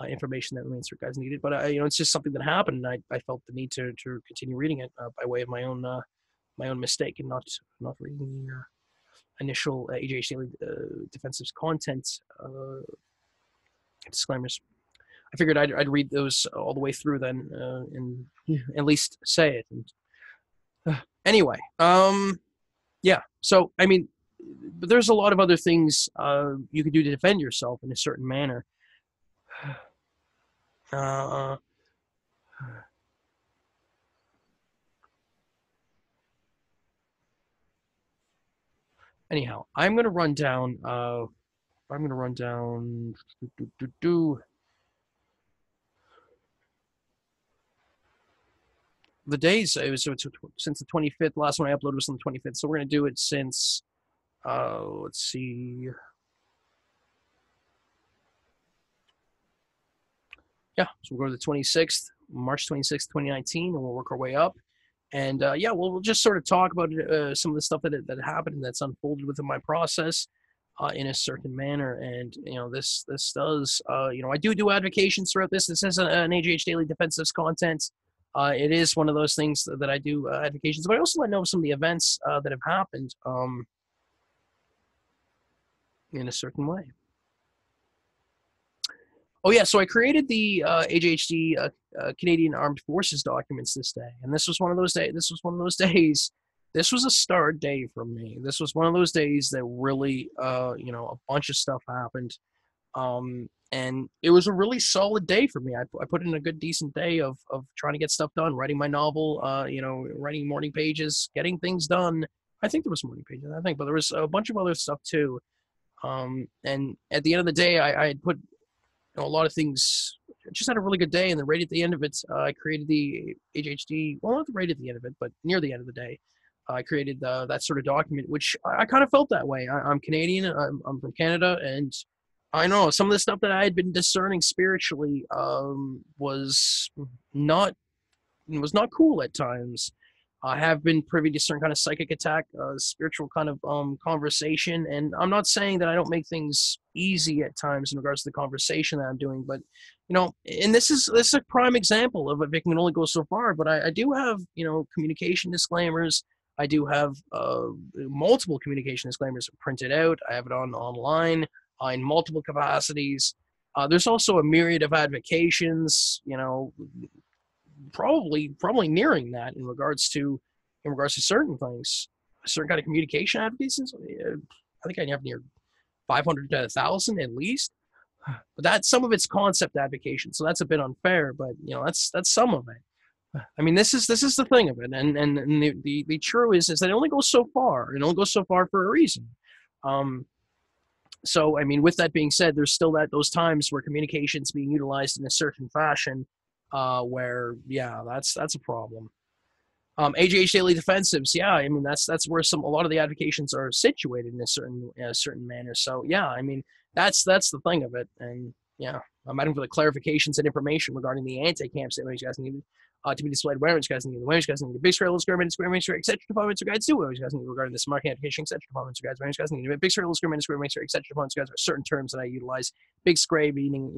Speaker 1: information that remains for guys needed. But it's just something that happened, and I felt the need to continue reading it by way of my own mistake and not reading the initial AJH Daily Defensives Content disclaimers. I figured I'd read those all the way through then and at least say it. And, anyway, yeah. So I mean, but there's a lot of other things you could do to defend yourself in a certain manner. Anyhow, I'm gonna run down. The days. It was since the 25th. Last one I uploaded was on the 25th. So we're gonna do it since. Let's see. Yeah, so we'll go to the 26th, March 26th, 2019, and we'll work our way up. And yeah, we'll just sort of talk about some of the stuff that happened that's unfolded within my process in a certain manner. And this does I do avocations throughout this. This is an AJH Daily Defensives Content. It is one of those things that I do avocations, but I also let know some of the events that have happened in a certain way. Oh yeah, so I created the AJHD Canadian Armed Forces documents this day, and this was one of those days. This was a star day for me. This was one of those days that really, a bunch of stuff happened, and it was a really solid day for me. I put in a good, decent day of trying to get stuff done, writing my novel, writing morning pages, getting things done. I think there was morning pages, but there was a bunch of other stuff too. And at the end of the day, I had put a lot of things. Just had a really good day, and then right at the end of it, I created the AJHD. Well, not right at the end of it, but near the end of the day, I created that sort of document, which I kind of felt that way. I'm Canadian. I'm from Canada, and I know some of the stuff that I had been discerning spiritually was not cool at times. I have been privy to certain kind of psychic attack, spiritual kind of conversation, and I'm not saying that I don't make things easy at times in regards to the conversation that I'm doing, but and this is a prime example of it can only go so far. But I do have communication disclaimers. I do have multiple communication disclaimers printed out. I have it online in multiple capacities. There's also a myriad of advocations, probably nearing that in regards to certain things, certain kind of communication advocations. I think I have near 500 to 1,000 at least. But that's some of its concept advocation, so that's a bit unfair. But that's some of it. I mean, this is the thing of it, and the true is that it only goes so far. It only goes so far for a reason. So, I mean, with that being said, there's still those times where communication's being utilized in a certain fashion, where that's a problem. AJH Daily Defensives, yeah, I mean that's where a lot of the advocations are situated in a certain manner. So yeah, I mean that's the thing of it, and yeah, I'm adding for the clarifications and information regarding the anti-camp statement you guys needed to be displayed where you guys needed, when you guys needed, big square, square, etc. Departments or guides do what you guys need regarding this market application, etc. Departments or guides, where you guys needed, big square, etc. Departments guys are certain terms that I utilize. Big scray meaning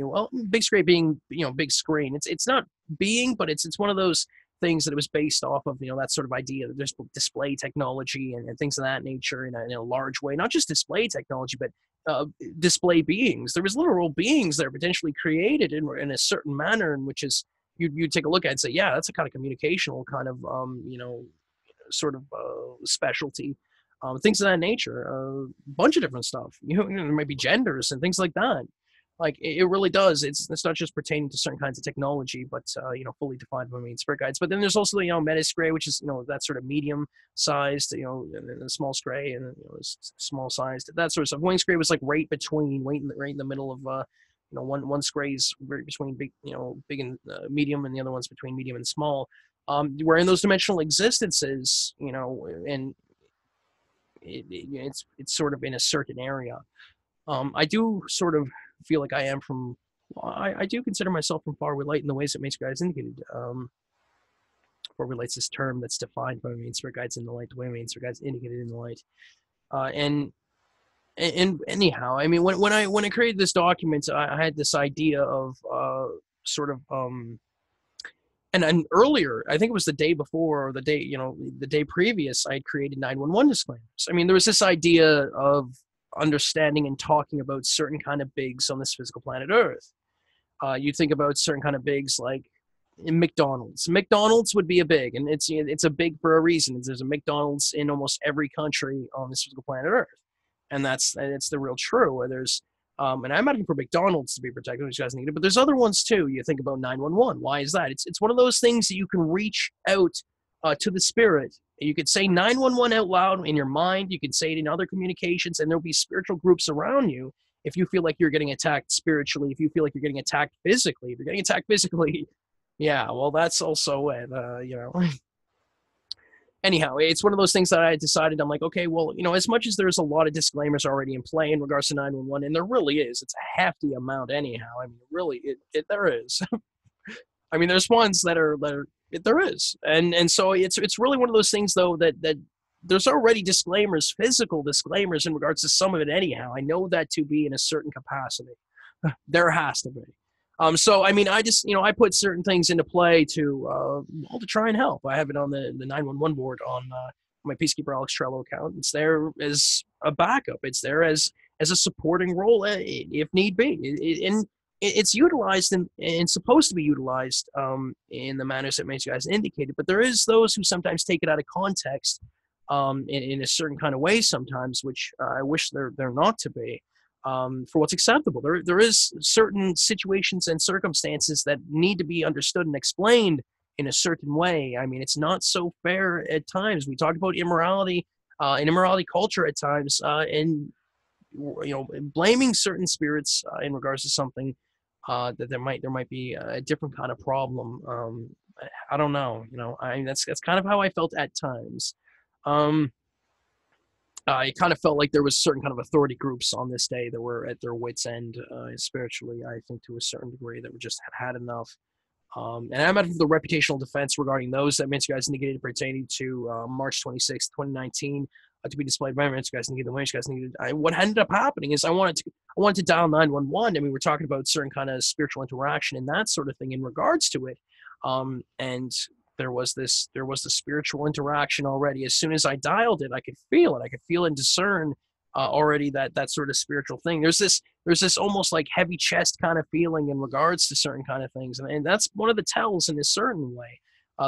Speaker 1: big scray being big screen. It's not being, but it's one of those things that it was based off of, that sort of idea that there's display technology and things of that nature in a large way, not just display technology, but display beings. There was literal beings that are potentially created in a certain manner, in which is you'd take a look at it and say, yeah, that's a kind of communicational kind of, sort of specialty, things of that nature, a bunch of different stuff. There might be genders and things like that. Like it really does. It's not just pertaining to certain kinds of technology, but fully defined by spirit guides. But then there's also meta scray, which is that sort of medium sized, and the small scray, and small sized, that sort of stuff. Wing scray was like right in the middle of one scray's right between big big and medium, and the other one's between medium and small. We're in those dimensional existences, and it's sort of in a certain area. I do sort of feel like I do consider myself from far with light in the ways that main spirit guides indicated. Far light's this term that's defined by main spirit guides in the light, the way main spirit guides indicated in the light. And anyhow, I mean, when I created this document, I had this idea of sort of and earlier, I think it was the day before or the day previous, I had created 911 disclaimers. I mean, there was this idea of understanding and talking about certain kind of bigs on this physical planet Earth. You think about certain kind of bigs like in McDonald's. McDonald's would be a big, and it's a big for a reason. There's a McDonald's in almost every country on this physical planet Earth, and it's the real true. Where there's and I'm not even for McDonald's to be protected, which you guys need it, but there's other ones too. You think about 911. Why is that? It's one of those things that you can reach out to the spirit. You could say 911 out loud in your mind. You could say it in other communications, and there'll be spiritual groups around you. If you feel like you're getting attacked spiritually, if you feel like you're getting attacked physically, if you're getting attacked physically, yeah, well, that's also it, Anyhow, it's one of those things that I decided, I'm like, okay, well, as much as there's a lot of disclaimers already in play in regards to 911, and there really is, it's a hefty amount anyhow. I mean, really, there is. I mean, there's ones that are there is, and so it's really one of those things though that there's already disclaimers, physical disclaimers in regards to some of it anyhow. I know that to be in a certain capacity. There has to be. So I mean, I just I put certain things into play to try and help. I have it on the 911 board on my Peacekeeper Alex Trello account. It's there as a backup. It's there as a supporting role if need be. And it's utilized and supposed to be utilized in the manners that you guys indicated. But there is those who sometimes take it out of context in a certain kind of way sometimes, which I wish they're not to be. For what's acceptable. There is certain situations and circumstances that need to be understood and explained in a certain way. I mean, it's not so fair at times. We talk about immorality and immorality culture at times, and blaming certain spirits in regards to something that there might be a different kind of problem. I don't know. I mean, that's kind of how I felt at times. It kind of felt like there was certain kind of authority groups on this day that were at their wits' end spiritually, I think, to a certain degree, that were just had enough. And I'm out of the reputational defense regarding those that you guys indicated pertaining to March 26th, 2019, to be displayed by you guys indicated, the way you guys needed. What ended up happening is I wanted to dial 911, and we were talking about certain kind of spiritual interaction and that sort of thing in regards to it. And there was the spiritual interaction already. As soon as I dialed it, I could feel it. I could feel and discern already that sort of spiritual thing. There's this almost like heavy chest kind of feeling in regards to certain kind of things, and that's one of the tells in a certain way.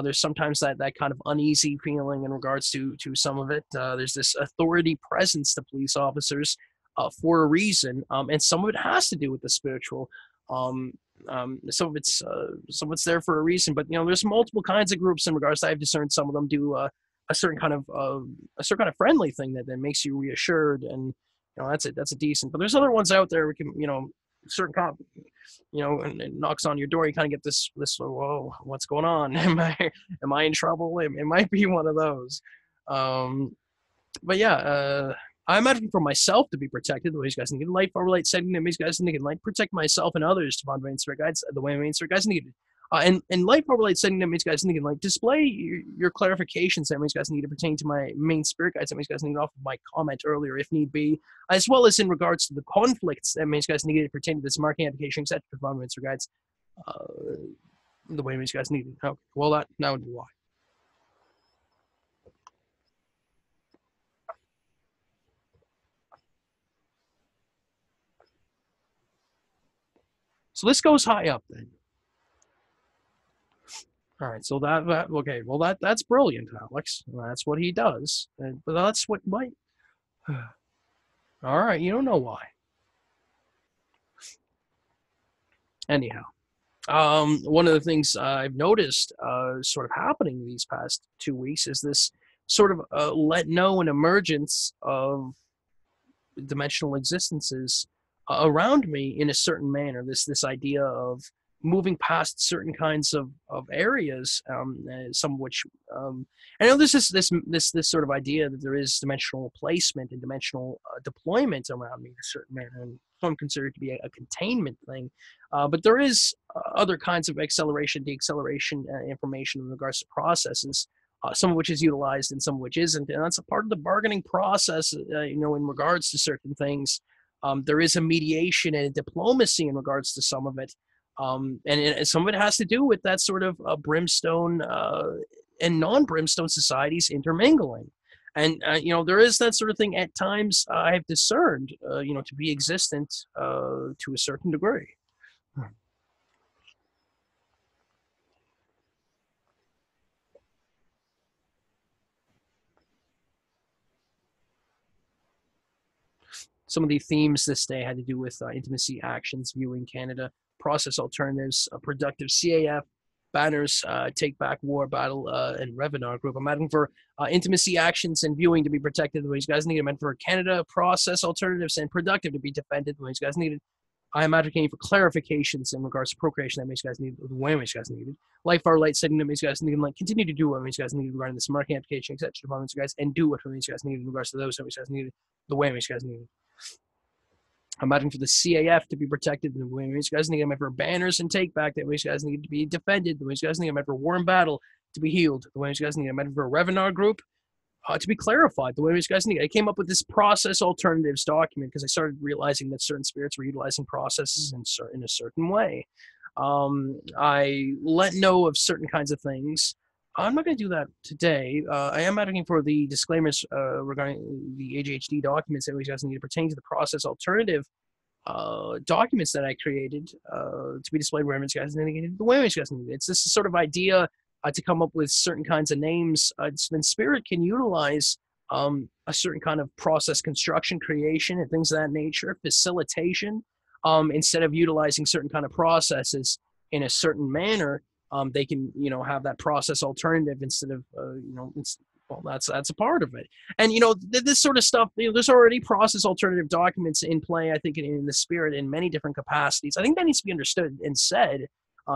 Speaker 1: There's sometimes that kind of uneasy feeling in regards to some of it. There's this authority presence to police officers for a reason, and some of it has to do with the spiritual. Um, some of it's there for a reason, but there's multiple kinds of groups in regards to. I've discerned some of them do a certain kind of friendly thing that makes you reassured, and that's a decent. But there's other ones out there we can certain cop and it knocks on your door. You kind of get this whoa, what's going on? Am I in trouble? It might be one of those. But yeah, I'm advocating for myself to be protected the way you guys need. Life overlay setting the guys need like protect myself and others to find main spirit guides the way main spirit guys needed. And life overlay setting that means guys need like display your clarifications that means guys need to pertain to my main spirit guides that means guys need off of my comment earlier if need be, as well as in regards to the conflicts that means guys need to pertain to this marking application etc. for main spirit guides the way means guys needed. Okay, well that would be why. So this goes high up then. All right, so that okay. Well, that's brilliant, Alex. That's what he does, but that's what might. All right, you don't know why. Anyhow, one of the things I've noticed sort of happening these past 2 weeks is this sort of let know an emergence of dimensional existences around me in a certain manner. This idea of moving past certain kinds of areas, some of which I know this is this sort of idea that there is dimensional placement and dimensional deployment around me in a certain manner, and some consider it to be a containment thing. But there is other kinds of acceleration, deacceleration information in regards to processes. Some of which is utilized and some of which isn't, and that's a part of the bargaining process. In regards to certain things, there is a mediation and a diplomacy in regards to some of it, and some of it has to do with that sort of brimstone and non-brimstone societies intermingling. And there is that sort of thing at times I have discerned, to be existent to a certain degree. Some of the themes this day had to do with intimacy, actions, viewing Canada, process alternatives, productive CAF, banners, take back war, battle, and Revenar group. I'm adding for intimacy, actions, and viewing to be protected the way you guys need. I'm adding for Canada, process alternatives, and productive to be defended the way you guys needed. I am advocating for clarifications in regards to procreation that makes you guys need the way makes you guys needed. Life our light setting that makes you guys need like continue to do what makes you guys needed regarding this marketing application, etc. Departments, guys, and do what makes you guys needed in regards to those that makes you guys needed the way makes you guys needed. I'm advocating for the CAF to be protected the way you guys need. I'm for banners and take back that way you guys need to be defended the way you guys need. I'm for war and battle to be healed the way you guys need. I'm for a Revenar group to be clarified the way you guys need. I came up with this process alternatives document because I started realizing that certain spirits were utilizing processes in a certain way. I let know of certain kinds of things. I'm not going to do that today. I am advocating for the disclaimers regarding the AJHD documents that we guys need to pertain to the process alternative documents that I created to be displayed wherever you guys need the way you guys need it. It's this sort of idea to come up with certain kinds of names. Then Spirit can utilize a certain kind of process construction, creation, and things of that nature, facilitation, instead of utilizing certain kind of processes in a certain manner. They can, have that process alternative instead of, well, that's a part of it. And, this sort of stuff, there's already process alternative documents in play, I think, in the Spirit in many different capacities. I think that needs to be understood and said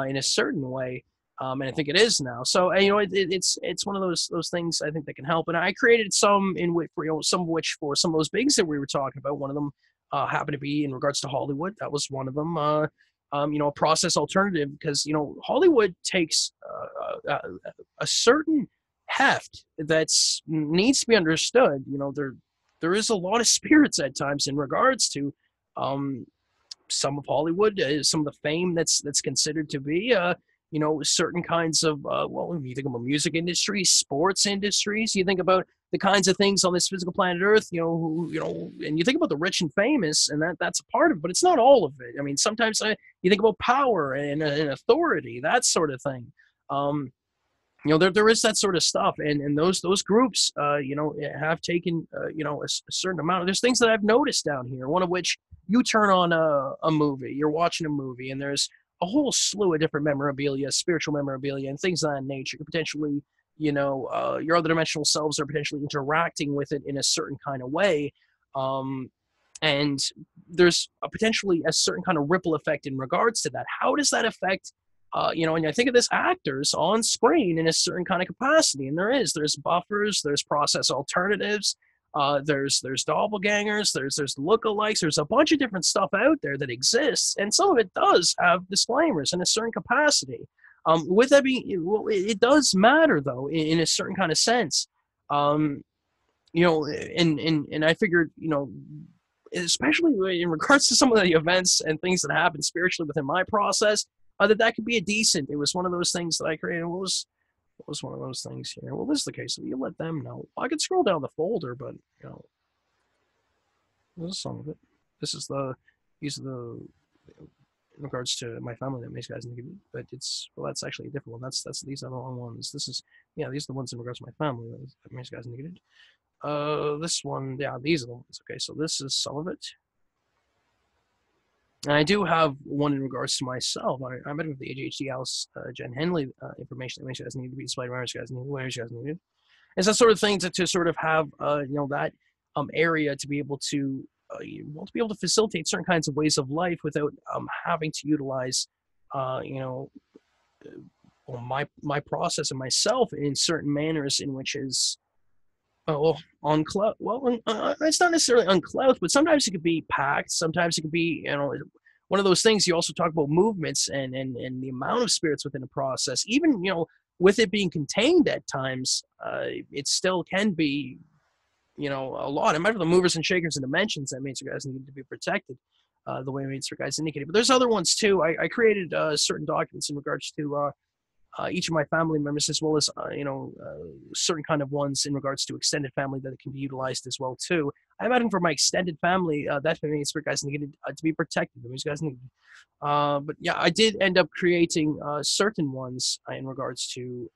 Speaker 1: in a certain way. And I think it is now. So, it's one of those things I think that can help. And I created some in which, some of which for some of those bigs that we were talking about. One of them happened to be in regards to Hollywood. That was one of them. A process alternative because Hollywood takes a certain heft that needs to be understood. There is a lot of spirits at times in regards to some of Hollywood, some of the fame that's considered to be certain kinds of you think about music industries, sports industries, you think about the kinds of things on this physical planet Earth, and you think about the rich and famous, and that's a part of it, but it's not all of it. I mean, sometimes you think about power and authority, that sort of thing. There is that sort of stuff, and those groups, have taken, a certain amount. There's things that I've noticed down here. One of which, you turn on a movie, you're watching a movie, and there's a whole slew of different memorabilia, spiritual memorabilia, and things of that nature. Potentially, your other dimensional selves are potentially interacting with it in a certain kind of way, and there's potentially a certain kind of ripple effect in regards to that. How does that affect? And I think of this actors on screen in a certain kind of capacity, and there's buffers, there's process alternatives, there's doppelgangers, there's lookalikes, there's a bunch of different stuff out there that exists, and some of it does have disclaimers in a certain capacity. With that being, well, it does matter though in a certain kind of sense. And I figured, especially in regards to some of the events and things that happen spiritually within my process, that could be a decent. It was one of those things that I created. What was one of those things here? Well, this is the case. So you let them know. I could scroll down the folder, but this is some of it. These are the in regards to my family that makes guys negative, but that's actually a different one. These are the wrong ones. These are the ones in regards to my family that makes guys negative. This one, yeah, these are the ones. Okay, so this is some of it. And I do have one in regards to myself. I met with the AJH Alex James Hislop information that makes you guys need to be displayed wherever you guys need. It's that sort of thing to sort of have that area to be able to facilitate certain kinds of ways of life without having to utilize my process and myself in certain manners in which is unclothed. Well, it's not necessarily unclothed, but sometimes it could be packed. Sometimes it could be, one of those things. You also talk about movements and the amount of spirits within a process. Even, with it being contained at times, it still can be, a lot. And the movers and shakers and dimensions, that means you guys need to be protected the way Mainstream guys indicated. But there's other ones too. I created certain documents in regards to each of my family members, as well as certain kind of ones in regards to extended family that can be utilized as well too. I imagine for my extended family, that many spirit guys needed to be protected. These guys needed. But yeah, I did end up creating certain ones in regards to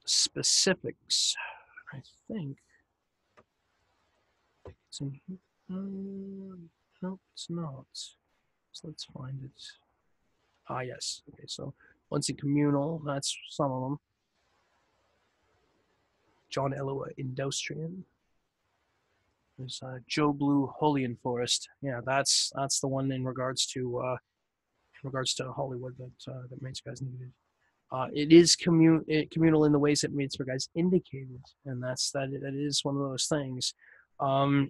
Speaker 1: specifics. I think it's in here. Nope, it's not. So let's find it. Ah, yes. Okay, so once in communal, that's some of them. John Elua Industrian. There's Joe Blue Holian Forest. Yeah, that's the one in regards to Hollywood that Mates guys needed. It is communal in the ways that Mates guys indicated, and that is one of those things. And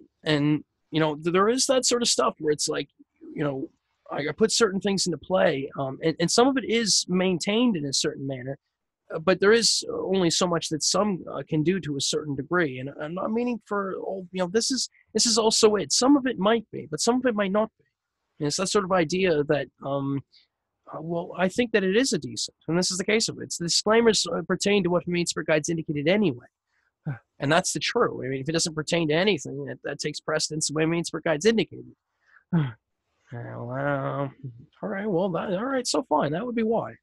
Speaker 1: there is that sort of stuff where it's like, I put certain things into play, and some of it is maintained in a certain manner, but there is only so much that some can do to a certain degree. And I'm not meaning for all, this is also it. Some of it might be, but some of it might not be. And it's that sort of idea that, I think that it is a decent, and this is the case of it. The disclaimers pertain to what Main Spirit Guides indicated anyway. And that's the true. I mean, if it doesn't pertain to anything, that takes precedence the way Main Spirit Guides indicated. All right, well, all right, so fine. That would be why.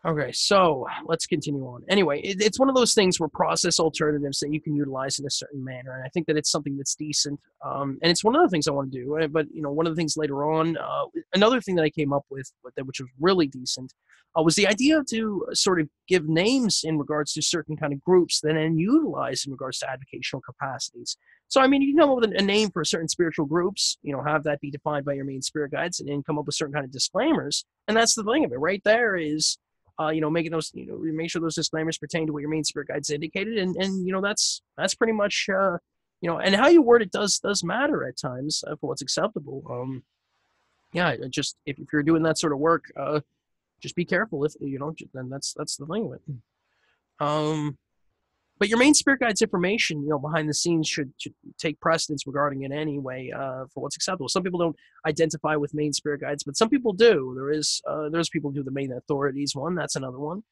Speaker 1: Okay, so let's continue on. Anyway, it's one of those things where process alternatives that you can utilize in a certain manner, and I think that it's something that's decent. And it's one of the things I want to do. But one of the things later on, another thing that I came up with, which was really decent, was the idea to sort of give names in regards to certain kind of groups that then utilize in regards to avocational capacities. So, I mean, you can come up with a name for certain spiritual groups, have that be defined by your main spirit guides, and then come up with certain kind of disclaimers. And that's the thing of it. Right there is, making those, make sure those disclaimers pertain to what your main spirit guides indicated. And that's pretty much, and how you word it does matter at times for what's acceptable. Just if you're doing that sort of work, just be careful if, then that's the thing of it. But your main spirit guide's information, behind the scenes should take precedence regarding it anyway, for what's acceptable. Some people don't identify with main spirit guides, but some people do. There's people who do the main authorities one. That's another one.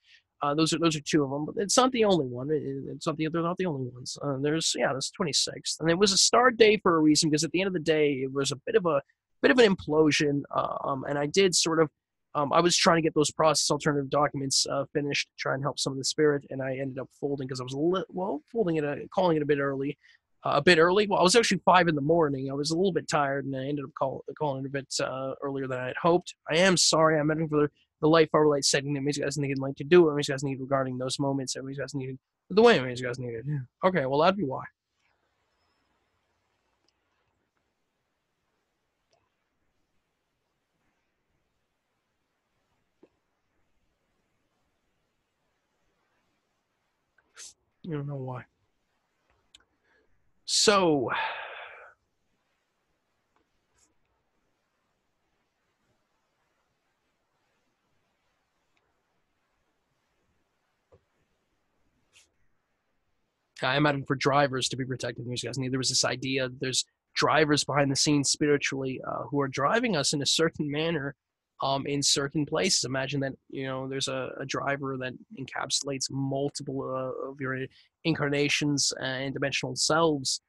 Speaker 1: Those are two of them, but it's not the only one. It's not they're not the only ones. There's 26th, and it was a start day for a reason, because at the end of the day, it was a bit of an implosion, and I did sort of. I was trying to get those process alternative documents finished to try and help some of the spirit, and I ended up folding because I was calling it a bit early. Well, I was actually 5 in the morning. I was a little bit tired, and I ended up calling it a bit earlier than I had hoped. I am sorry. I'm meant for the light forward light setting that you guys needed like to do, what you guys needed regarding those moments, that you guys needed the way you guys needed. Okay, well, that'd be why. You don't know why. So, I imagine for drivers to be protected, you guys need. There was this idea. There's drivers behind the scenes spiritually who are driving us in a certain manner, in certain places. Imagine that there's a driver that encapsulates multiple of your incarnations and dimensional selves.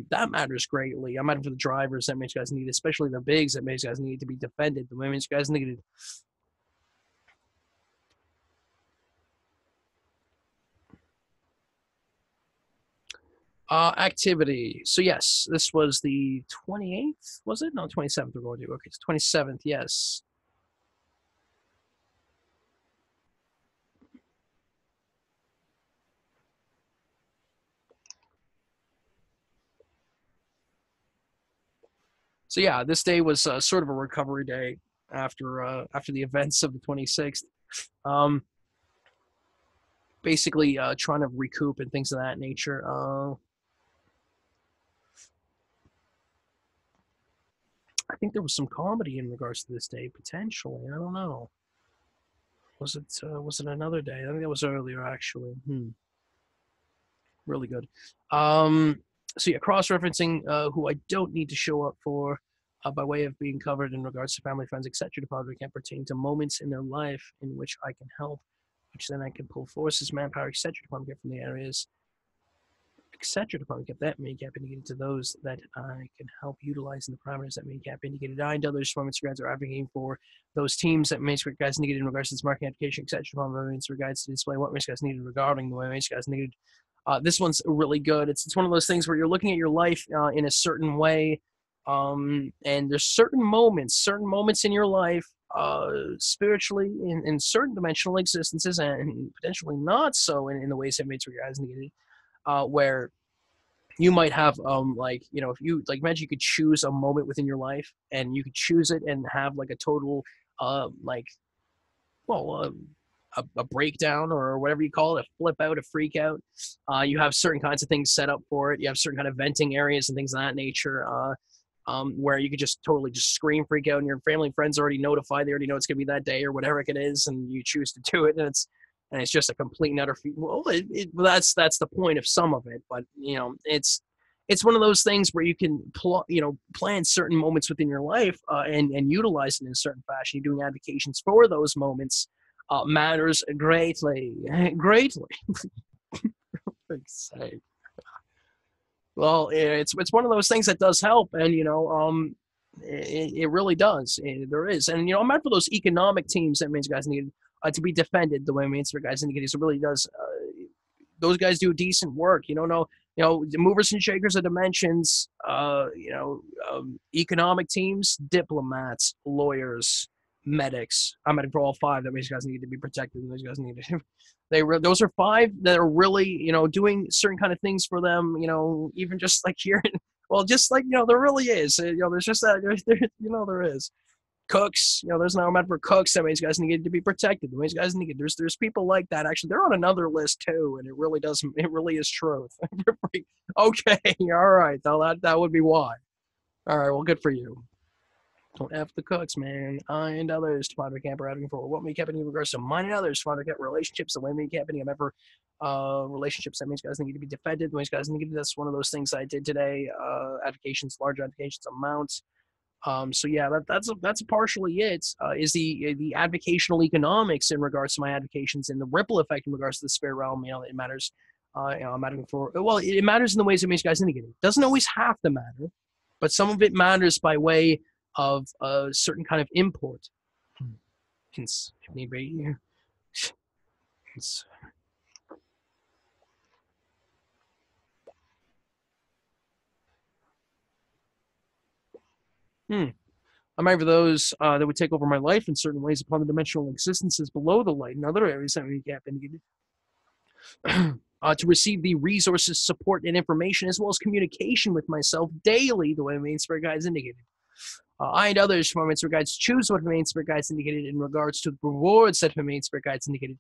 Speaker 1: That matters greatly. I imagine for the drivers that makes you guys need, especially the bigs that makes you guys need to be defended. The women you guys needed. Activity. So yes, this was the 28th, was it? No, 27th we're going to do. Okay, it's 27th, yes. So yeah, this day was sort of a recovery day after the events of the 26th. Um, Basically trying to recoup and things of that nature. I think there was some comedy in regards to this day, potentially. I don't know. Was it another day? I think that was earlier, actually. Really good. So yeah, cross-referencing who I don't need to show up for by way of being covered in regards to family, friends, etc. Department can pertain to moments in their life in which I can help, which then I can pull forces, manpower, etc. Department get from the areas, etc. Department get that may cap indicated to those that I can help utilize in the parameters that may cap indicated. I and others departments regards are advocating for those teams that may guys needed in regards to this marketing application, etc. Department regards to display what guys needed regarding the way guys needed. This one's really good. It's one of those things where you're looking at your life in a certain way, and there's certain moments in your life, spiritually, in certain dimensional existences, and potentially not so in the ways that makes you guys needed, where you might have if you imagine you could choose a moment within your life, and you could choose it and have like a total like well a breakdown or whatever you call it, a flip out, a freak out. You have certain kinds of things set up for it. You have certain kind of venting areas and things of that nature, where you could just totally just scream, freak out, and your family and friends are already notified. They already know it's going to be that day or whatever it is, and you choose to do it, and it's just a complete and utter. That's the point of some of it, but it's one of those things where you can plan certain moments within your life, and utilize it in a certain fashion. You're doing advocations for those moments matters greatly, greatly. Well, it's one of those things that does help, and it really does. There is, and I'm out for those economic teams that means guys need to be defended the way it means for guys need to get. It really does. Those guys do decent work. The movers and shakers of dimensions. Economic teams, diplomats, lawyers, medics. I'm at for all 5. That means you guys need to be protected. And those guys need to. Those are 5 that are really doing certain kind of things for them. Even just like here, well, just like there really is. There's just that. There is cooks. There's now a matter for cooks. That means guys need to be protected. That means guys need. There's people like that. Actually, they're on another list too, and it really doesn't. It really is truth. Okay, all right. That would be why. All right. Well, good for you. Don't F the cooks, man. I and others to find a camper advocating for what me kept in regards to mine and others to find a relationships, the way me kept I'm ever relationships that means guys need to be defended. The ways guys need to, that's one of those things I did today. Advocations, large advocations amounts. So yeah, that's partially it. Is the advocational economics in regards to my advocations and the ripple effect in regards to the spirit realm. It matters. I'm advocating for, well, it matters in the ways that makes guys indicate. It doesn't always have to matter, but some of it matters by way of a certain kind of import. Maybe. I'm either those that would take over my life in certain ways upon the dimensional existences below the light in other areas that we gap indicated. To receive the resources, support, and information, as well as communication with myself daily, the way the main spirit guides indicated. I and others from our main spirit guides choose what the main spirit guides indicated in regards to the rewards that the main spirit guides indicated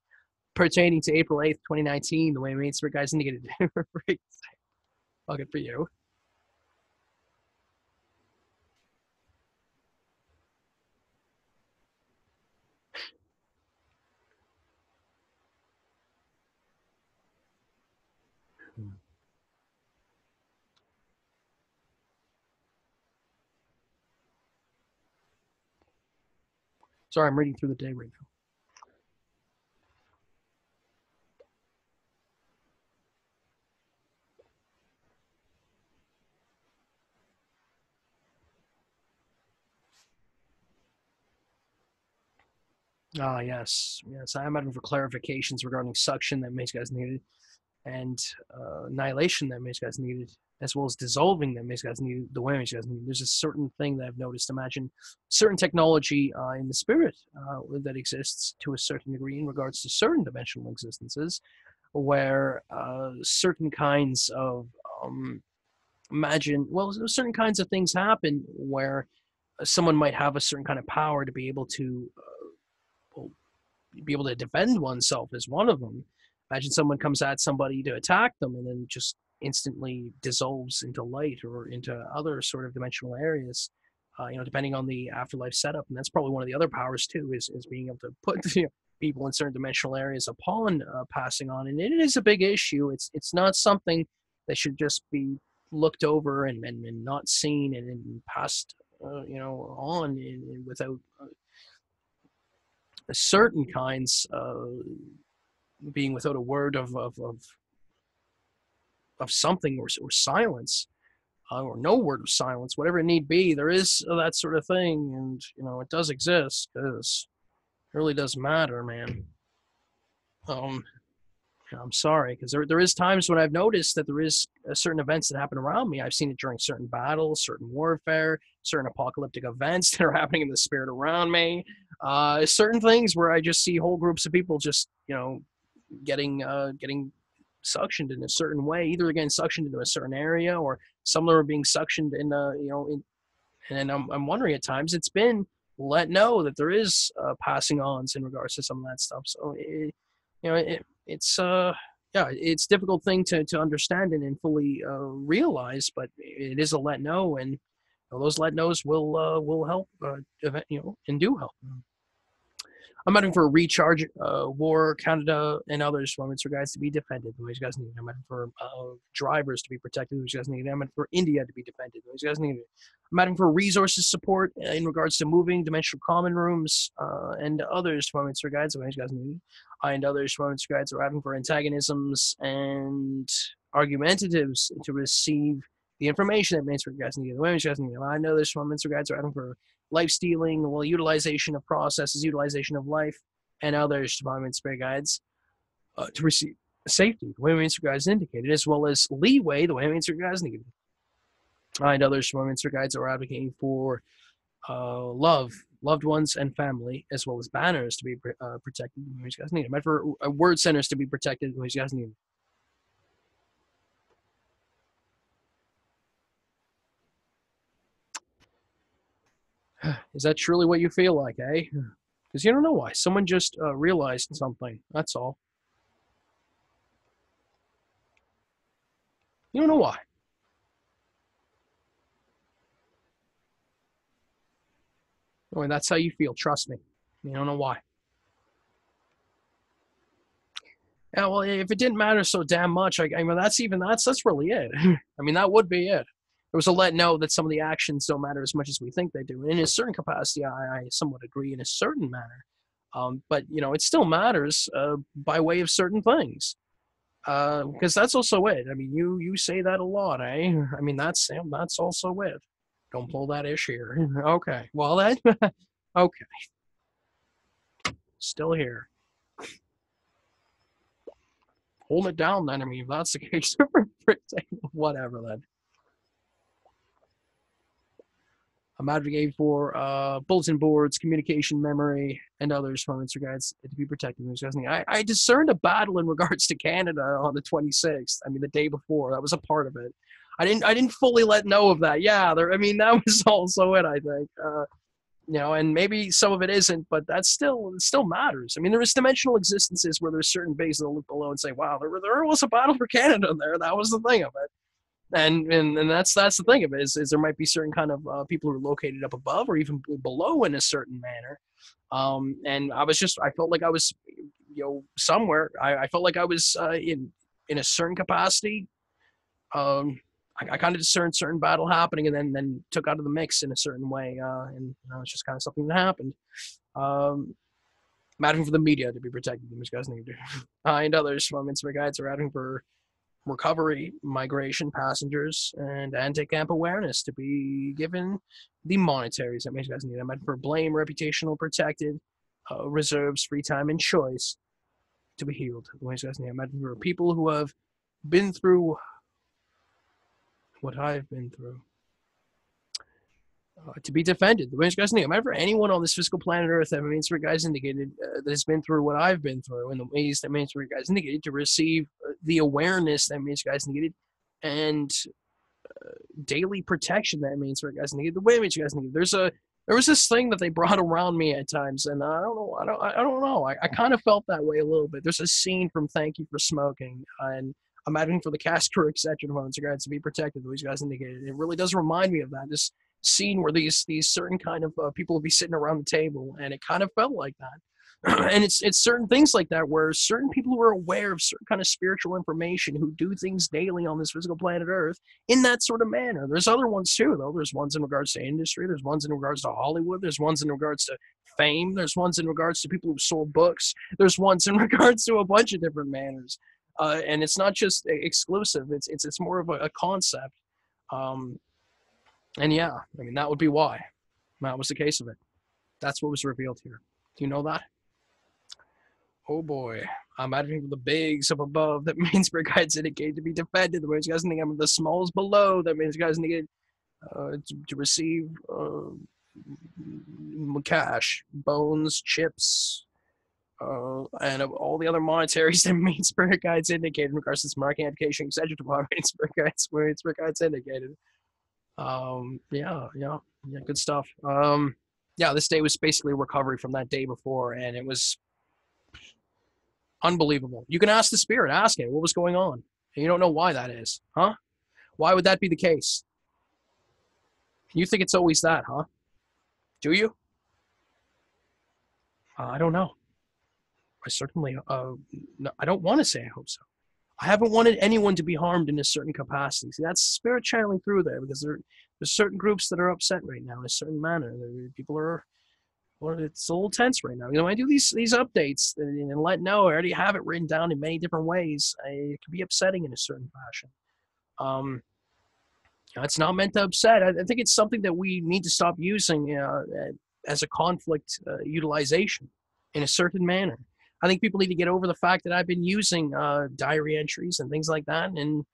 Speaker 1: pertaining to April 8th, 2019, the way the main spirit guides indicated. Fuck it for you. Sorry, I'm reading through the day right now. Yes. I'm asking for clarifications regarding suction that Mace guys needed, and annihilation that Mace guys needed, as well as dissolving that Mace guys needed, the way Mace guys needed. There's a certain thing that I've noticed. Imagine certain technology in the spirit that exists to a certain degree in regards to certain dimensional existences, where certain kinds of certain kinds of things happen where someone might have a certain kind of power to be able to defend oneself is one of them. Imagine someone comes at somebody to attack them and then just instantly dissolves into light or into other sort of dimensional areas, depending on the afterlife setup. And that's probably one of the other powers too, is being able to put people in certain dimensional areas upon passing on. And it is a big issue. It's not something that should just be looked over and not seen and passed, on without certain kinds being without a word of something or silence, or no word of silence, whatever it need be. There is that sort of thing, and it does exist because it really does matter, man. Um, I'm sorry, because there is times when I've noticed that there is certain events that happen around me. I've seen it during certain battles, certain warfare, certain apocalyptic events that are happening in the spirit around me. Certain things where I just see whole groups of people just getting suctioned in a certain way. Either they're getting suctioned into a certain area, or some of them are being suctioned in and I'm wondering at times it's been let know that there is passing ons in regards to some of that stuff. So it's yeah, it's a difficult thing to understand and fully realize, but it is a let know, and those let knows will help, and do help. I'm heading for a recharge, war, Canada, and others deployments for guys to be defended. Those guys need. I'm heading for drivers to be protected. Those guys need. I'm heading for India to be defended. Those guys need. I'm heading for resources support in regards to moving dimensional common rooms and others deployments for guides. Those guys need. I and others deployments for guides are heading for antagonisms and argumentatives to receive the information that Mainstream guys need. The women's guys need. I know there's some Mainstream guys are heading for life stealing, well, utilization of processes, utilization of life, and others department spray guides to receive safety, the way Mainstream guides indicated, as well as leeway, the way Mainstream guides needed. And others Mainstream guides are advocating for loved ones, and family, as well as banners to be protected, the way guys needed. For word centers to be protected, the way guys needed. Is that truly what you feel like, eh? Because you don't know why. Someone just realized something. That's all. You don't know why. Oh, that's how you feel. Trust me. You don't know why. Yeah, well, if it didn't matter so damn much, I mean, that's really it. I mean, that would be it. It was to let know that some of the actions don't matter as much as we think they do. And in a certain capacity, I somewhat agree in a certain manner. But it still matters by way of certain things. Because that's also it. I mean, you say that a lot, eh? I mean, that's also it. Don't pull that ish here. Okay. Well, then, okay. Still here. Hold it down then. I mean, if that's the case, whatever then. I'm advocating for bulletin boards, communication memory, and others from its regards to be protected. I discerned a battle in regards to Canada on the 26th. I mean, the day before. That was a part of it. I didn't fully let know of that. Yeah, I mean, that was also it, I think. And maybe some of it isn't, but it still matters. I mean, there is dimensional existences where there's certain bases that look below and say, wow, there was a battle for Canada there. That was the thing of it. And that's the thing of it is there might be certain kind of people who are located up above or even below in a certain manner. And I felt like I was, somewhere. I felt like I was in a certain capacity. I kind of discerned certain battle happening and then took out of the mix in a certain way. And it's just kind of something that happened. I'm advocating for the media to be protected. These guys need to. And others from Inspire Guides are advocating for recovery, migration, passengers, and anti-camp awareness to be given the monetaries that makes guys need. I'm for blame, reputational, protected, reserves, free time, and choice to be healed. The ways guys need. I'm for people who have been through what I've been through. To be defended. The ways guys need. I'm for anyone on this physical planet Earth that Mainstream Guys indicated that has been through what I've been through, and the ways that Mainstream Guys indicated to receive the awareness that Mainstream Guys needed, and daily protection that Mainstream Guys needed. The way Mainstream Guys needed. There was this thing that they brought around me at times, and I don't know. I kind of felt that way a little bit. There's a scene from Thank You for Smoking, and I'm advocating for the cast crew, etc. to be protected. These guys indicated. It really does remind me of that. This scene where these certain kind of people will be sitting around the table, and it kind of felt like that. And it's certain things like that where certain people who are aware of certain kind of spiritual information who do things daily on this physical planet Earth in that sort of manner. There's other ones too, though. There's ones in regards to industry. There's ones in regards to Hollywood. There's ones in regards to fame. There's ones in regards to people who sold books. There's ones in regards to a bunch of different manners. And it's not just exclusive. It's more of a concept. And yeah, I mean, that would be why. That was the case of it. That's what was revealed here. Do you know that? Oh boy. I'm advocating for the bigs up above. That means for guys indicate to be defended. The guys think I'm the smalls below. That means guys need to receive cash, bones, chips, and all the other monetaries that main spirit guides indicated in regards to this market application, etc. Department spirit guides indicated. Yeah, good stuff. Yeah, this day was basically a recovery from that day before, and it was unbelievable. You can ask the spirit, ask it, what was going on? And you don't know why that is, huh? Why would that be the case? You think it's always that, huh? Do you? I don't know. I certainly, no, I don't want to say I hope so. I haven't wanted anyone to be harmed in a certain capacity. See, that's spirit channeling through there because there's certain groups that are upset right now in a certain manner. People are, well, it's a little tense right now. I do these updates and let know. I already have it written down in many different ways. It can be upsetting in a certain fashion. It's not meant to upset. I think it's something that we need to stop using as a conflict utilization in a certain manner. I think people need to get over the fact that I've been using diary entries and things like that. And,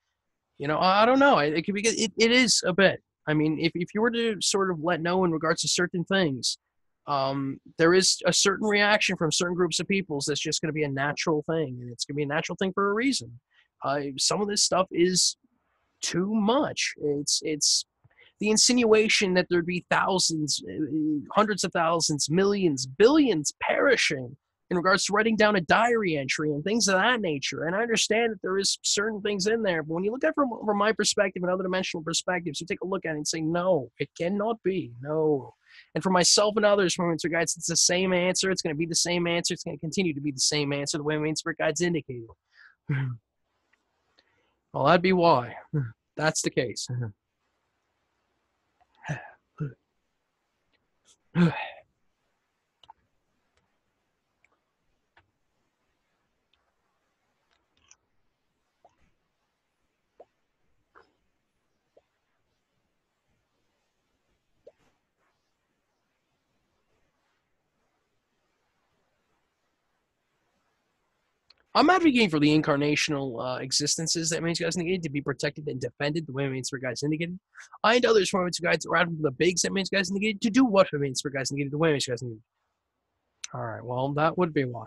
Speaker 1: I don't know. It could be, it is a bit. I mean, if you were to sort of let know in regards to certain things, there is a certain reaction from certain groups of peoples that's just going to be a natural thing. And it's going to be a natural thing for a reason. Some of this stuff is too much. It's the insinuation that there'd be thousands, hundreds of thousands, millions, billions perishing in regards to writing down a diary entry and things of that nature. And I understand that there is certain things in there, but when you look at it from my perspective and other dimensional perspectives, you take a look at it and say, no, it cannot be. No, And for myself and others, for Spirit Guides, it's the same answer. It's going to be the same answer. It's going to continue to be the same answer the way Spirit Guides indicated. Well, that'd be why. That's the case. I'm advocating for the incarnational existences that Spirit Guides indicated to be protected and defended the way Spirit Guides indicated. I and others from Spirit Guides are advocating for the bigs that Spirit Guides indicated to do what Spirit Guides indicated the way Spirit Guides indicated. All right, well, that would be why.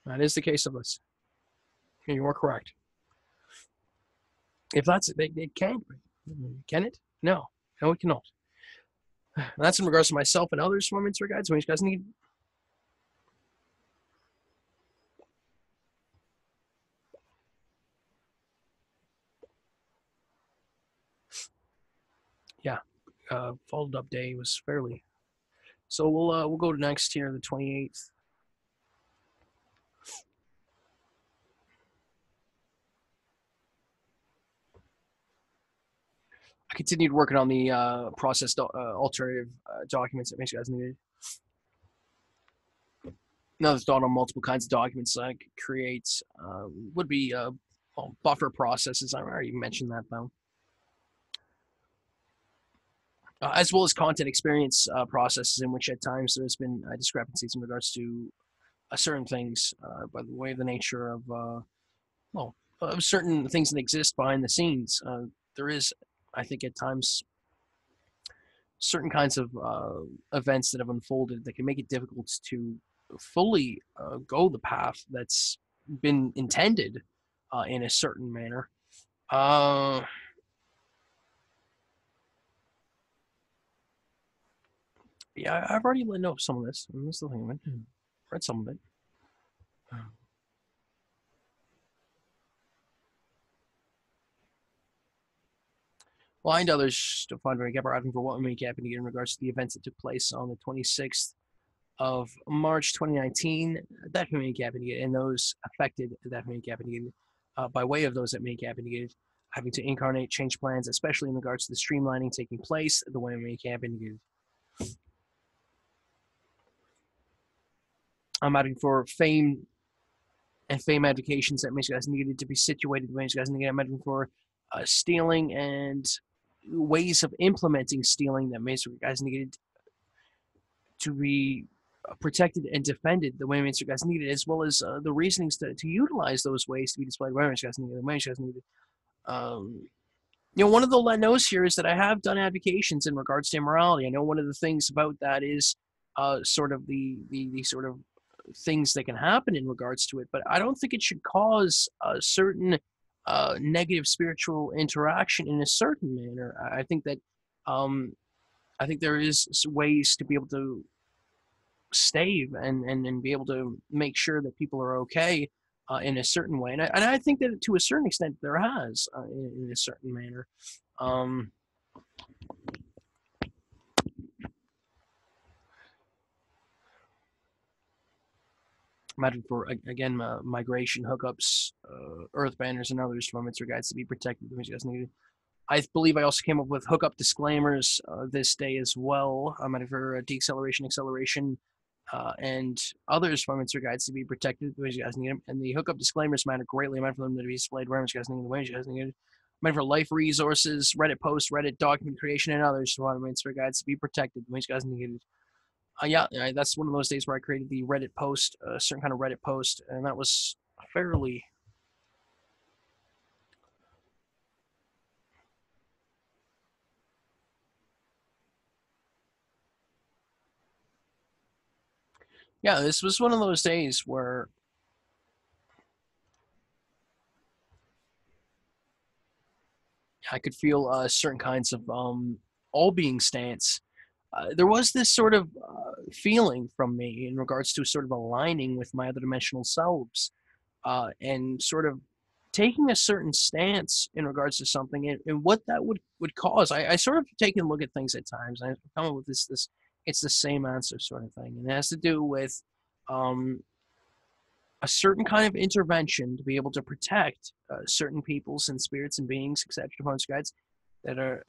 Speaker 1: That is the case of this. You are correct. If that's it, it can't be. Can it? No. No, it cannot. That's in regards to myself and others from Spirit Guides. Spirit Guides need. Yeah, followed up day was fairly. So we'll go to next here, the 28th. I continued working on the processed alternative documents that Spirit Guides needed. Now that's done on multiple kinds of documents I could create would be well, buffer processes. I already mentioned that though. As well as content experience processes in which at times there's been discrepancies in regards to certain things by the way of the nature of, well, of certain things that exist behind the scenes. There is, I think, at times certain kinds of events that have unfolded that can make it difficult to fully go the path that's been intended in a certain manner. Yeah, I've already let know some of this. I'm still thinking of it. Read some of it. Well, I and others to find very asking for what may happen in regards to the events that took place on the 26th of March 2019. That may happen and those affected that may happen by way of those that may happen having to incarnate change plans, especially in regards to the streamlining taking place the way it may happen. I'm asking for fame and fame advocations that Michigan guys needed to be situated. Michigan guys needed. I'm asking for stealing and ways of implementing stealing that Michigan guys needed to be protected and defended the way Michigan guys needed, as well as the reasonings to utilize those ways to be displayed. Where Michigan guys needed. Michigan guys needed. You know, one of the notes here is that I have done advocations in regards to immorality. I know one of the things about that is sort of the sort of things that can happen in regards to it, but I don't think it should cause a certain negative spiritual interaction in a certain manner. I think that I think there is ways to be able to stave and be able to make sure that people are okay in a certain way, and I think that to a certain extent there has in a certain manner. Imagine for again migration hookups, earth banners, and others from its guides to be protected. I believe I also came up with hookup disclaimers this day as well. I'm ready for deceleration, acceleration, and others from its guides to be protected the way you guys need them. And the hookup disclaimers matter greatly. I'm ready for them to be displayed where you guys need the way you guys need it. I'm ready for life resources, Reddit posts, Reddit document creation, and others from its guides to be protected the way you guys need it. Yeah, that's one of those days where I created the Reddit post, a certain kind of Reddit post, and that was fairly. Yeah, this was one of those days where I could feel certain kinds of all-being stance. There was this sort of feeling from me in regards to sort of aligning with my other dimensional selves and sort of taking a certain stance in regards to something and what that would cause. I sort of taken a look at things at times. I come up with this it's the same answer sort of thing. And it has to do with a certain kind of intervention to be able to protect certain peoples and spirits and beings, etc., opponents, guides that are,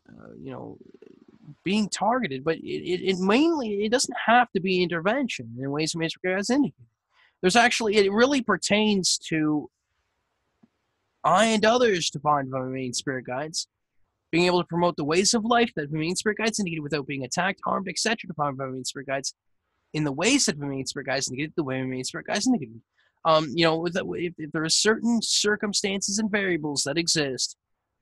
Speaker 1: being targeted. But it mainly, it doesn't have to be intervention in ways in which guys indicate. There's actually, it really pertains to I and others defined by main spirit guides, being able to promote the ways of life that main spirit guides indicated without being attacked, harmed, etc., defined by main spirit guides in the ways that main spirit guides indicated, the way main spirit guides indicated. If there are certain circumstances and variables that exist,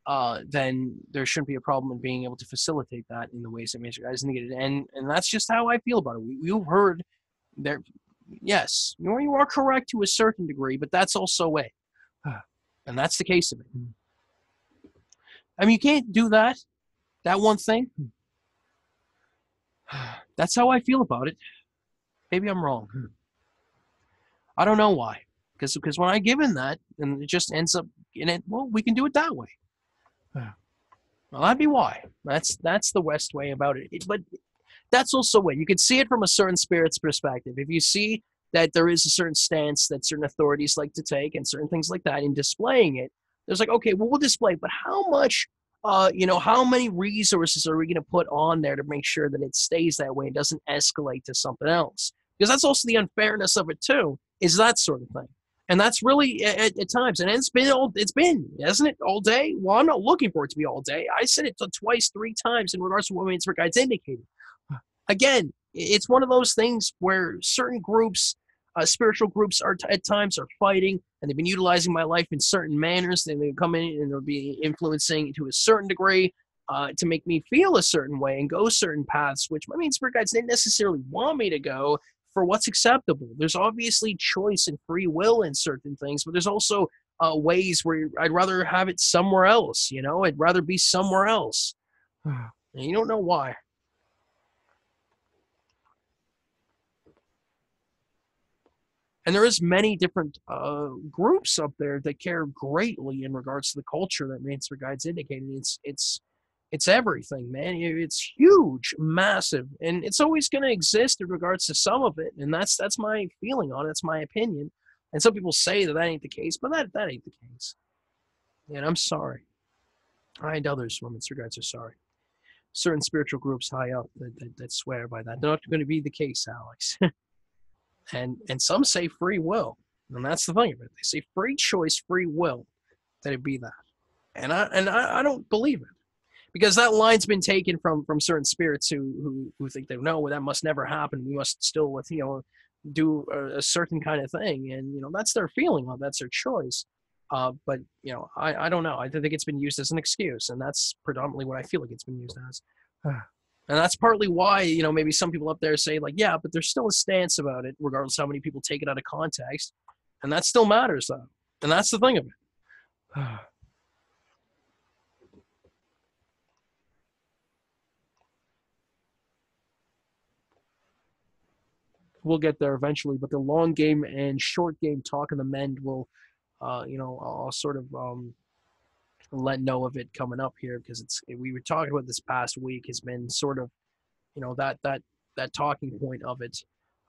Speaker 1: then there shouldn't be a problem in being able to facilitate that in the ways that main spirit guides indicated. And that's just how I feel about it. You've heard there, yes, you are correct to a certain degree, but that's also it. And that's the case of it. I mean, you can't do that one thing. That's how I feel about it. Maybe I'm wrong. I don't know why. Because when I give in that, and it just ends up in it, well, we can do it that way. Well, that'd be why. That's the West way about it. But that's also way. You could see it from a certain spirit's perspective. If you see that there is a certain stance that certain authorities like to take and certain things like that in displaying it, there's like, okay, well, we'll display, but how much, how many resources are we going to put on there to make sure that it stays that way and doesn't escalate to something else? Because that's also the unfairness of it too, is that sort of thing. And that's really at times, and it's been, hasn't it, all day? Well, I'm not looking for it to be all day. I said it twice, 3 times in regards to what main spirit guides indicated. Again, it's one of those things where certain groups, spiritual groups, at times are fighting, and they've been utilizing my life in certain manners. They may come in and they'll be influencing to a certain degree to make me feel a certain way and go certain paths, which my main spirit guides didn't necessarily want me to go for what's acceptable. There's obviously choice and free will in certain things, but there's also ways where I'd rather have it somewhere else. I'd rather be somewhere else. And you don't know why. And there is many different groups up there that care greatly in regards to the culture that main spirit guides indicated. It's everything, man. It's huge, massive, and it's always going to exist in regards to some of it. And that's my feeling on it. It's my opinion. And some people say that ain't the case, but that ain't the case. And I'm sorry. I and others, main spirit guides, are sorry. Certain spiritual groups high up that swear by that. They're not going to be the case, Alex. And some say free will, and that's the thing of it. They say free choice, free will, that it be that, and I don't believe it, because that line's been taken from certain spirits who think that no, that must never happen. We must still do a certain kind of thing, and that's their feeling on, that's their choice. But I don't know. I think it's been used as an excuse, and that's predominantly what I feel like it's been used as. And that's partly why, maybe some people up there say, like, yeah, but there's still a stance about it, regardless of how many people take it out of context. And that still matters, though. And that's the thing of it. We'll get there eventually, but the long game and short game talk of the mend will, I'll sort of let know of it coming up here, because we were talking about this past week has been sort of, that talking point of it.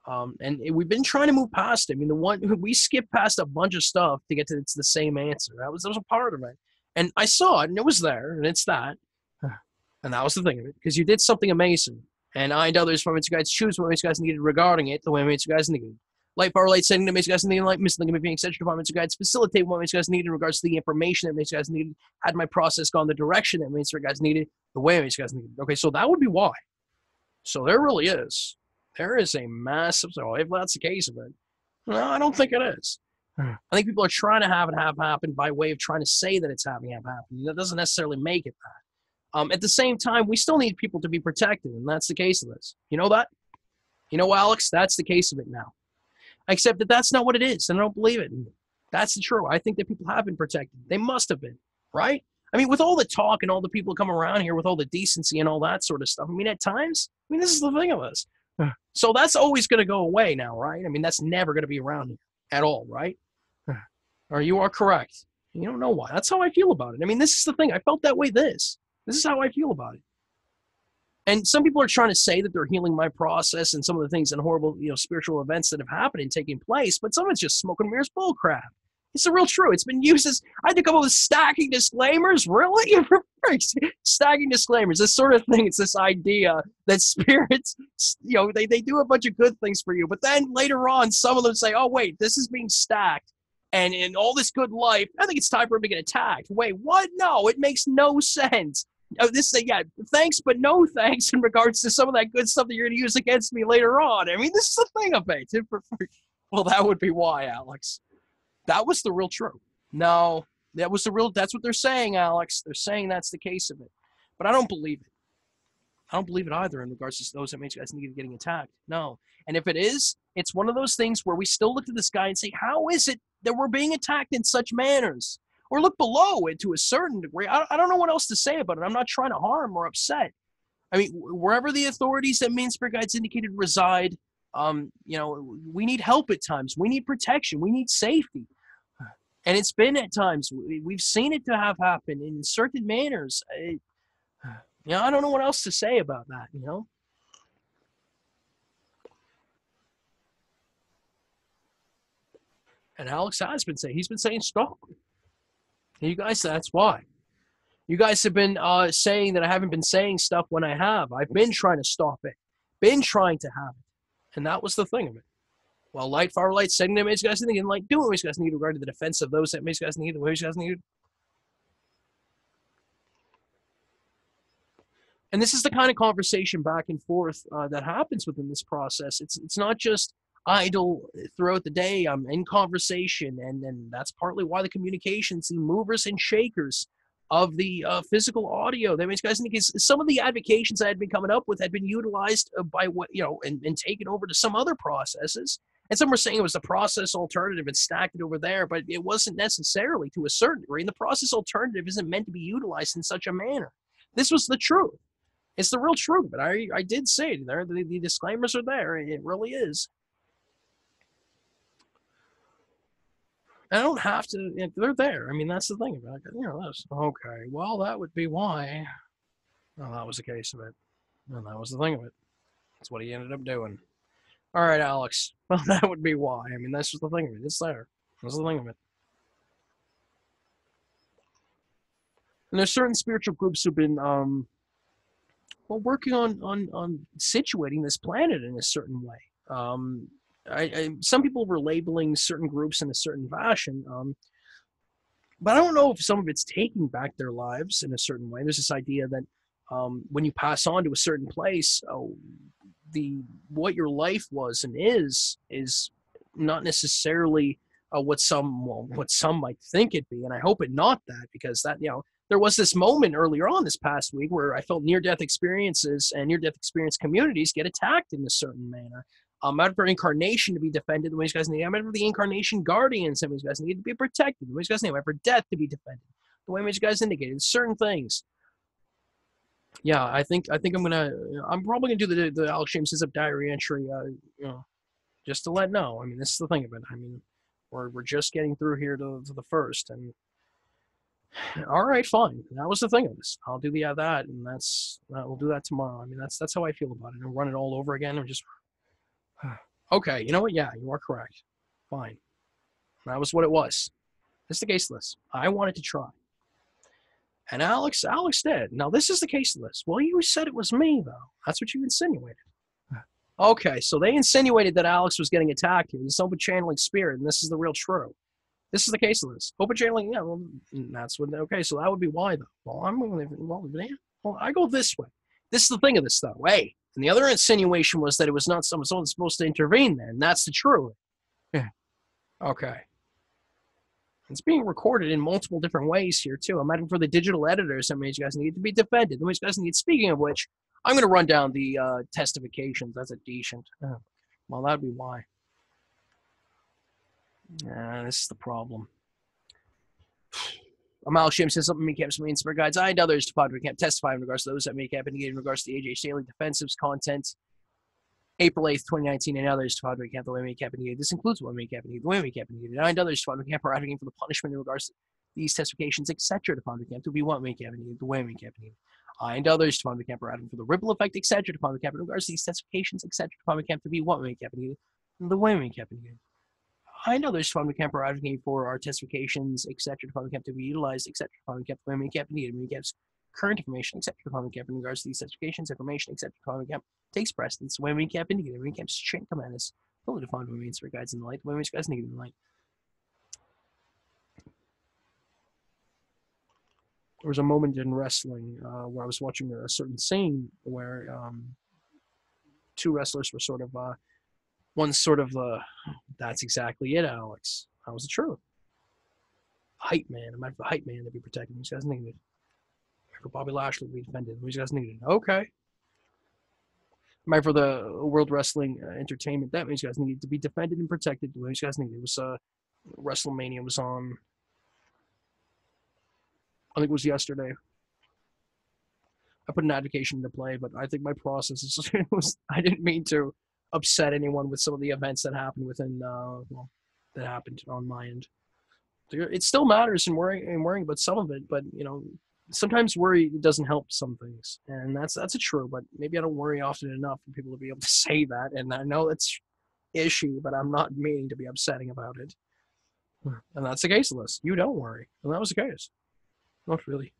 Speaker 1: And we've been trying to move past it. I mean, we skipped past a bunch of stuff to get to the same answer. That was a part of it. And I saw it, and it was there, and it's that. And that was the thing of it, because you did something amazing. And I and others from its guides choose what its guides needed regarding it, the way its guides needed. Light power, light setting, that its guides needed, light missing the being extension departments guides facilitate what its guides needed in regards to the information that its guides needed. Had my process gone the direction that its guides needed, the way its guides needed. Okay, so that would be why. So there really is. There is a massive, so if that's the case of it, no, I don't think it is. I think people are trying to have it happen by way of trying to say that it's having it happen. That doesn't necessarily make it that. At the same time, we still need people to be protected, and that's the case of this. You know that? You know, Alex, that's the case of it now. Except that that's not what it is, and I don't believe it. That's the truth. I think that people have been protected. They must have been, right? I mean, with all the talk and all the people come around here with all the decency and all that sort of stuff, I mean, at times, this is the thing of us. So that's always going to go away now, right? I mean, that's never going to be around here at all, right? Or you are correct. You don't know why. That's how I feel about it. I mean, this is the thing. I felt that way. This is how I feel about it. And some people are trying to say that they're healing my process and some of the things and horrible, spiritual events that have happened and taking place, but some of it's just smoke and mirrors bullcrap. It's the real true. It's been used as, I had to come up with stacking disclaimers. Really? Stacking disclaimers, this sort of thing. It's this idea that spirits, they do a bunch of good things for you, but then later on, some of them say, oh, wait, this is being stacked. And in all this good life, I think it's time for him to get attacked. Wait, what? No, it makes no sense. Thanks, but no thanks in regards to some of that good stuff that you're going to use against me later on. I mean, this is the thing of it. Well, that would be why, Alex. That was the real truth. No, that's what they're saying, Alex. They're saying that's the case of it. But I don't believe it. I don't believe it either in regards to those that makes guys need getting attacked. No. And if it is, it's one of those things where we still look at this guy and say, how is it that we're being attacked in such manners? Or look below it to a certain degree. I don't know what else to say about it. I'm not trying to harm or upset. I mean, wherever the authorities that main spirit guides indicated reside, we need help at times. We need protection. We need safety. And it's been at times, we've seen it to have happened in certain manners. I don't know what else to say about that, And Alex has been saying, he's been saying stop. You guys, that's why. You guys have been saying that I haven't been saying stuff when I have. I've been trying to stop it. Been trying to have it. And that was the thing of it. Well, light, far light, sending them, guys need, and like doing what guys need regarding the defense of those that guys need, the way guys need. And this is the kind of conversation back and forth that happens within this process. It's not just idle throughout the day. I'm in conversation, and that's partly why the communications, the movers and shakers of the physical audio. That makes guys think some of the advocations I had been coming up with had been utilized by what and taken over to some other processes. And some were saying it was the process alternative and stacked it over there, but it wasn't necessarily to a certain degree. And the process alternative isn't meant to be utilized in such a manner. This was the truth. It's the real truth. But I did say it there. The disclaimers are there. It really is. I don't have to. They're there. I mean, that's the thing about it. Okay. Well, that would be why. Well, that was the case of it. And that was the thing of it. That's what he ended up doing. All right, Alex. Well, that would be why. I mean, that's just the thing of it. It's there. That's the thing of it. And there's certain spiritual groups who've been working on situating this planet in a certain way. Some people were labeling certain groups in a certain fashion, but I don't know if some of it's taking back their lives in a certain way. There's this idea that when you pass on to a certain place, what your life was and is not necessarily what some might think it be, and I hope it not that, because that there was this moment earlier on this past week where I felt near-death experiences and near-death experience communities get attacked in a certain manner. I'm out for incarnation to be defended the way you guys need. I'm out for the incarnation guardians the way you guys need to be protected. The way you guys need. I'm out for death to be defended. The way you guys indicated certain things. Yeah, I think I'm probably gonna do the Alex James Hislop diary entry. Just to let know. I mean, this is the thing of it. I mean, we're just getting through here to the first, and all right, fine. That was the thing of this. I'll do that, and we'll do that tomorrow. I mean, that's how I feel about it. And run it all over again, and just. Okay, you know what? Yeah, you are correct. Fine. That was what it was. This is the case list. I wanted to try. And Alex did. Now, this is the case list. Well, you said it was me, though. That's what you insinuated. Okay, so they insinuated that Alex was getting attacked here. This is open channeling spirit, and this is the real true. This is the case list. Open channeling, yeah, well, that's what, okay, so that would be why, though. Well, I go this way. This is the thing of this, though. Hey. And the other insinuation was that it was not someone supposed to intervene there, and that's the truth. Yeah. Okay. It's being recorded in multiple different ways here, too. I'm adding for the digital editors that means you guys need to be defended. The you guys need. Speaking of which, I'm going to run down the testifications. That's a decent. Well, that'd be why. This is the problem. I'm Alex James Hislop, me camps, main spirit guides. I and others to Padre Camp testify in regards to those that may camp indicate in regards to the AJH Daily Defensives Content, April 8th, 2019, and others to Padre Camp, the way may camp indicated. This includes the way may camp indicated, the way may camp indicated. I and others to Padre Camp are advocating for the punishment in regards to these testifications, etc. to Padre Camp to be what may camp indicated, the way may camp indicated. I and others, Department of Camp, are advocating for the ripple effect, etc. Department of Camp, in regards to these testifications, etc. Department of Camp to be what we Camp needed, the way we Camp needed. I know there's Department of Camp are advocating for our testifications, etc. Department of Camp to be utilized, etc. Department of Camp, the way we Camp needed, we Camp's current information, etc. Department of Camp, in regards to these testifications, information, etc. Department of Camp takes precedence. When we Camp needed, we Camp's chain command is fully defined when we for guides in the light, when we guys needed in the light. There was a moment in wrestling where I was watching a certain scene where two wrestlers were sort of, one's sort of, that's exactly it, Alex. That was the truth. Hype man. I'm after the hype man to be protected. These guys needed. For Bobby Lashley to be defended. These guys needed. Okay. I'm for the World Wrestling Entertainment. That means you guys needed to be defended and protected. These guys needed. It was WrestleMania was on. I think it was yesterday. I put an advocation into play, but I think my process is I didn't mean to upset anyone with some of the events that happened within that happened on my end. It still matters in worrying about some of it, but sometimes worry doesn't help some things, and that's a true. But maybe I don't worry often enough for people to be able to say that, and I know it's issue, but I'm not meaning to be upsetting about it. And that's the case, Liz. You don't worry, and that was the case. Not really.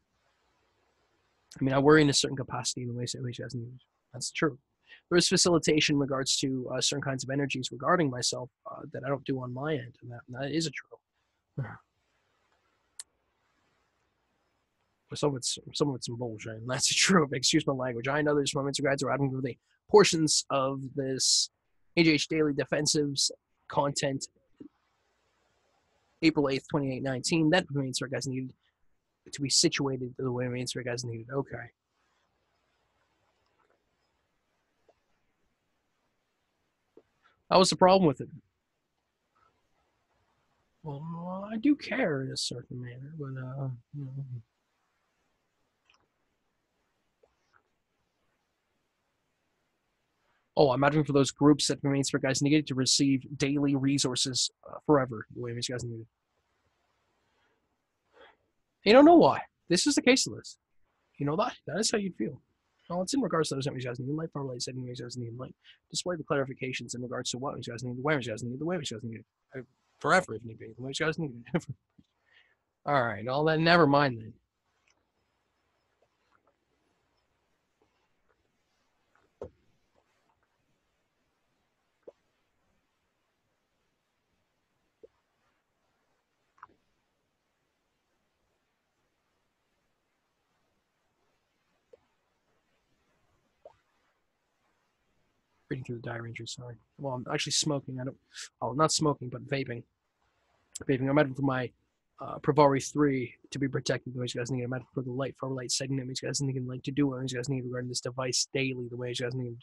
Speaker 1: I mean, I worry in a certain capacity in the ways that you guys need. That's true. There is facilitation in regards to certain kinds of energies regarding myself that I don't do on my end, and that is a true. Some of it's some bullshit, and that's true. Excuse my language. I know there's moments of guys are adding the portions of this AJH Daily Defensives Content, April 8th, 2819. That means our guys needed to be situated the way it means our guys needed. Okay. That was the problem with it. Well, I do care in a certain manner, but Oh, I'm advocating for those groups that remains for guys needed to receive daily resources forever, the way these guys needed. You don't know why. This is the case of this. You know that? That is how you'd feel. Well, it's in regards to those things you guys need. Light, power, light, setting, you guys need. Light. Display the clarifications in regards to what you guys need, the way you guys need, the way you guys need. Forever, if need be. The way you guys need. All right. All that. Never mind then. Reading through the diary entry, sorry. Well, I'm actually smoking. Not smoking, but vaping. Vaping. I'm advocating for my Privari 3 to be protected the way you guys need. I'm advocating for the light, far light setting that you guys need like to do what you guys need regarding this device daily, the way you guys need.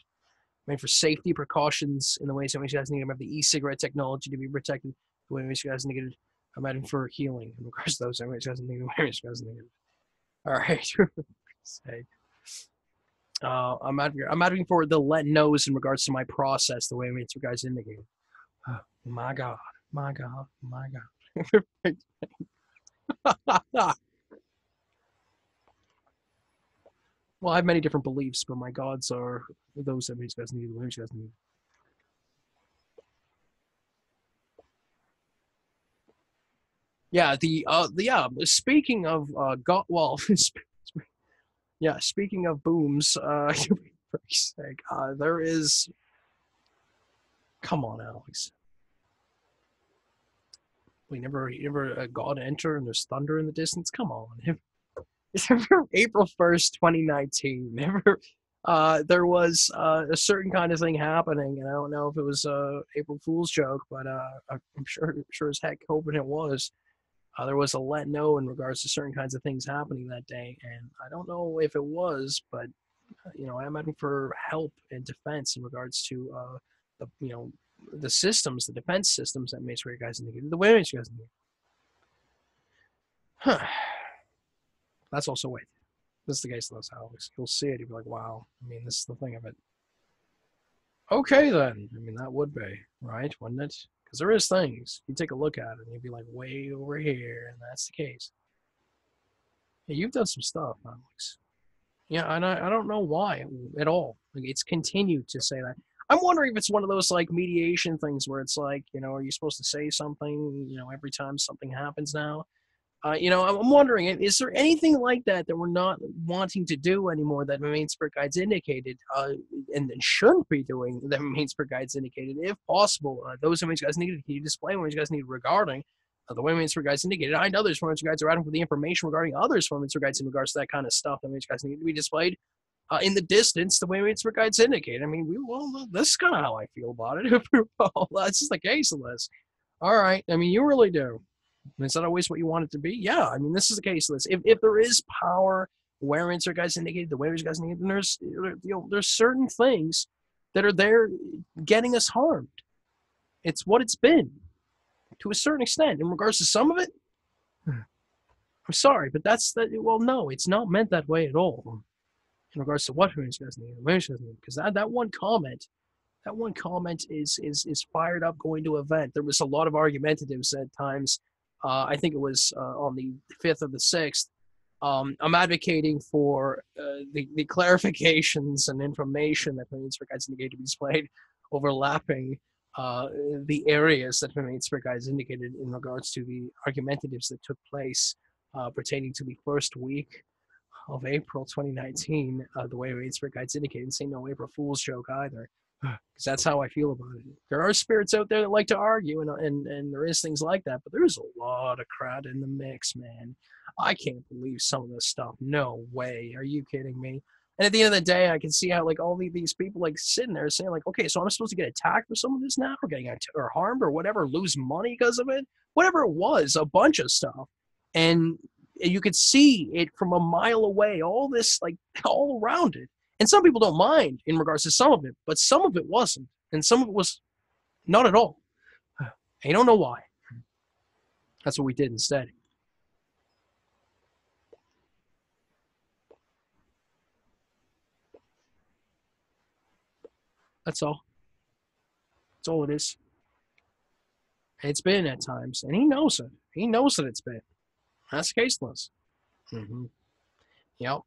Speaker 1: I mean, for safety precautions in the ways that you guys need. I'm advocating the e-cigarette technology to be protected the way you guys need. I'm advocating for healing in regards to those you guys need, the way you guys need. All right. I'm advocating for the let knows in regards to my process, the way you guys indicated. Oh, my God. My God. My God. Well, I have many different beliefs, but my gods are those that you guys need, the way you guys need. Yeah, speaking of God, well, yeah, speaking of booms, for sake, there is. Come on, Alex. We never God enter and there's thunder in the distance. Come on. April 1st, 2019. Never. There was a certain kind of thing happening, and I don't know if it was a April Fool's joke, but I'm sure as heck hoping it was. There was a let know in regards to certain kinds of things happening that day, and I don't know if it was, but I'm asking for help and defense in regards to the systems, the defense systems that makes sure you guys need the way you guys need. Huh. That's also wait. This is the case of those Alex. You'll see it. You'll be like, wow. I mean, this is the thing of it. Okay, then. I mean, that would be, right? Wouldn't it? Because there is things. You take a look at it, and you'd be like, way over here, and that's the case. Yeah, you've done some stuff, Alex. Yeah, and I don't know why at all. Like, it's continued to say that. I'm wondering if it's one of those like mediation things where it's like, are you supposed to say something, every time something happens now? I'm wondering, is there anything like that that we're not wanting to do anymore that main spirit guides indicated, and shouldn't be doing that main spirit guides indicated, if possible? Those main spirit guides needed, can you display what main spirit guides needed regarding the way main spirit guides indicated? I know there's main spirit guides are asking for the information regarding others main spirit guides in regards to that kind of stuff that main spirit guides need to be displayed in the distance the way main spirit guides indicate. I mean, this is kind of how I feel about it. Well, that's just the case of this. All right. I mean, you really do. Is that always what you want it to be? Yeah, I mean, this is the case list. If there is power where answer guys indicated, the way guys indicated, then there's certain things that are there getting us harmed. It's what it's been to a certain extent. In regards to some of it, I'm sorry, but well, no, it's not meant that way at all. In regards to what guys need, because that one comment. That one comment is fired up going to event. There was a lot of argumentatives at times. I think it was on the 5th or the 6th. I'm advocating for the clarifications and information that main spirit guides indicate to be displayed, overlapping the areas that main spirit guides indicated in regards to the argumentatives that took place pertaining to the first week of April 2019. The way main spirit guides indicated, say no April Fool's joke either. Because that's how I feel about it. There are spirits out there that like to argue, and there is things like that, but there's a lot of crowd in the mix, man. I can't believe some of this stuff. No way. Are you kidding me? And at the end of the day, I can see how like all these people like sitting there saying like, okay, so I'm supposed to get attacked for some of this now, or getting or harmed, or whatever, lose money because of it, whatever it was, a bunch of stuff, and you could see it from a mile away. All this like all around it. And some people don't mind in regards to some of it, but some of it wasn't. And some of it was not at all. I don't know why. That's what we did instead. That's all. That's all it is. It's been at times, and he knows it. He knows that it's been. That's caseless. Mm-hmm. Yep.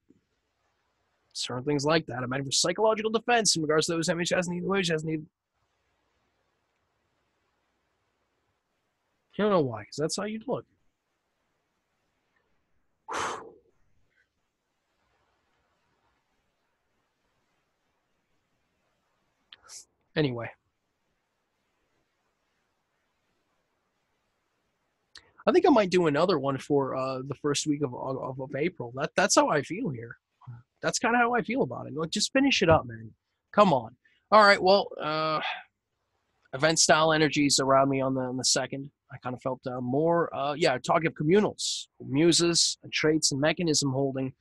Speaker 1: Certain things like that. I meant for psychological defense in regards to those MHS need, OHS need. You don't know why, because that's how you'd look. Anyway, I think I might do another one for the first week of April. That's how I feel here. That's kind of how I feel about it. Like, just finish it up, man. Come on. All right. Well, event style energies around me on the second. I kind of felt more. Talking of communals, muses, traits, and mechanism holding.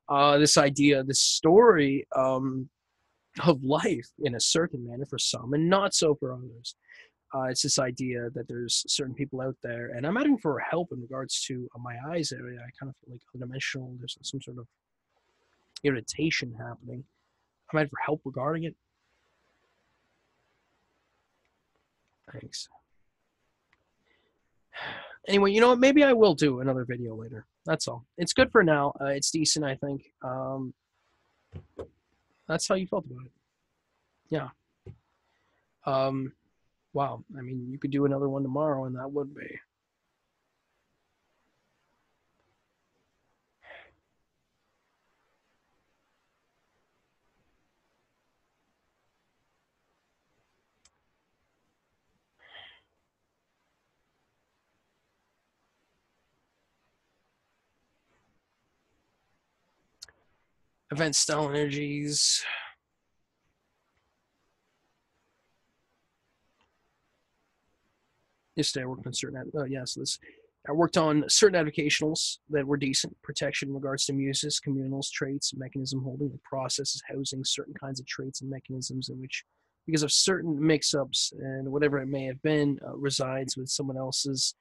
Speaker 1: This idea, this story of life in a certain manner for some, and not so for others. It's this idea that there's certain people out there, and I'm asking for help in regards to my eyes area. I kind of feel like undimensional. There's some sort of irritation happening. I'm asking for help regarding it. Thanks. Anyway, you know what? Maybe I will do another video later. That's all. It's good for now. It's decent, I think. That's how you felt about it. Yeah. Wow. I mean, you could do another one tomorrow, and that would be. Event style energies. Yesterday I worked on certain. I worked on certain avocationals that were decent. Protection in regards to muses, communals, traits, mechanism holding, the processes housing certain kinds of traits and mechanisms in which, because of certain mix-ups and whatever it may have been, resides with someone else's.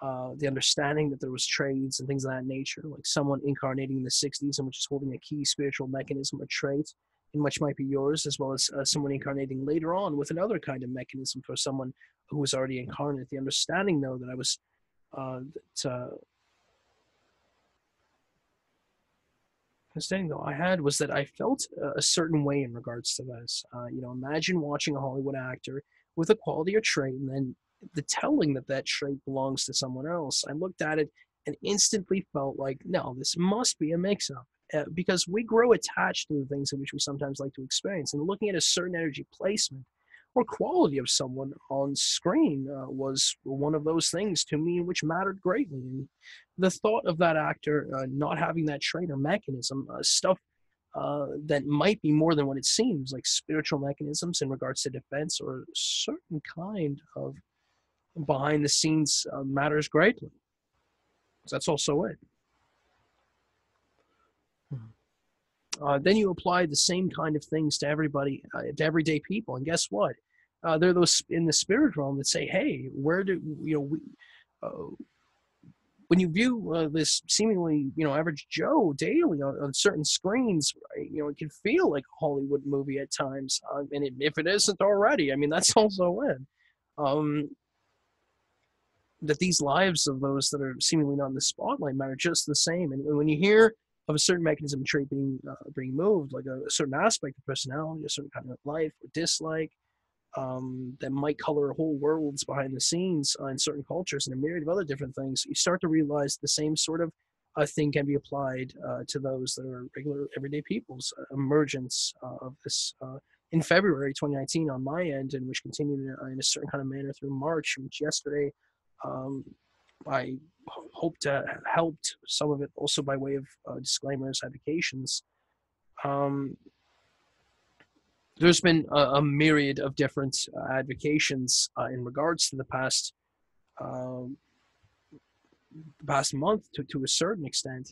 Speaker 1: The understanding that there was trades and things of that nature, like someone incarnating in the 60s and which is holding a key spiritual mechanism or trait, in which might be yours, as well as someone incarnating later on with another kind of mechanism for someone who was already incarnate. The understanding, though, that I was understanding though I had was that I felt a certain way in regards to this. Imagine watching a Hollywood actor with a quality or trait, and then the telling that that trait belongs to someone else. I looked at it and instantly felt like, no, this must be a mix-up. Because we grow attached to the things in which we sometimes like to experience. And looking at a certain energy placement or quality of someone on screen was one of those things to me which mattered greatly. And the thought of that actor not having that trait or mechanism, stuff that might be more than what it seems, like spiritual mechanisms in regards to defense or a certain kind of behind the scenes matters greatly. That's also it. Then you apply the same kind of things to everybody, to everyday people, and guess what? They're those in the spirit realm that say, "Hey, where do uh, when you view this seemingly average Joe daily on certain screens, right, it can feel like a Hollywood movie at times, and if it isn't already, I mean that's also it. Um, that these lives of those that are seemingly not in the spotlight matter just the same. And when you hear of a certain mechanism trait being moved, like a certain aspect of personality, a certain kind of life or dislike, that might color whole worlds behind the scenes in certain cultures and a myriad of other different things, you start to realize the same sort of thing can be applied to those that are regular everyday people's emergence of this in February 2019 on my end, and which continued in a certain kind of manner through March, which yesterday um, I hope to helped some of it also by way of disclaimers, advocations. Um, there's been myriad of different advocations in regards to um, the past month to a certain extent,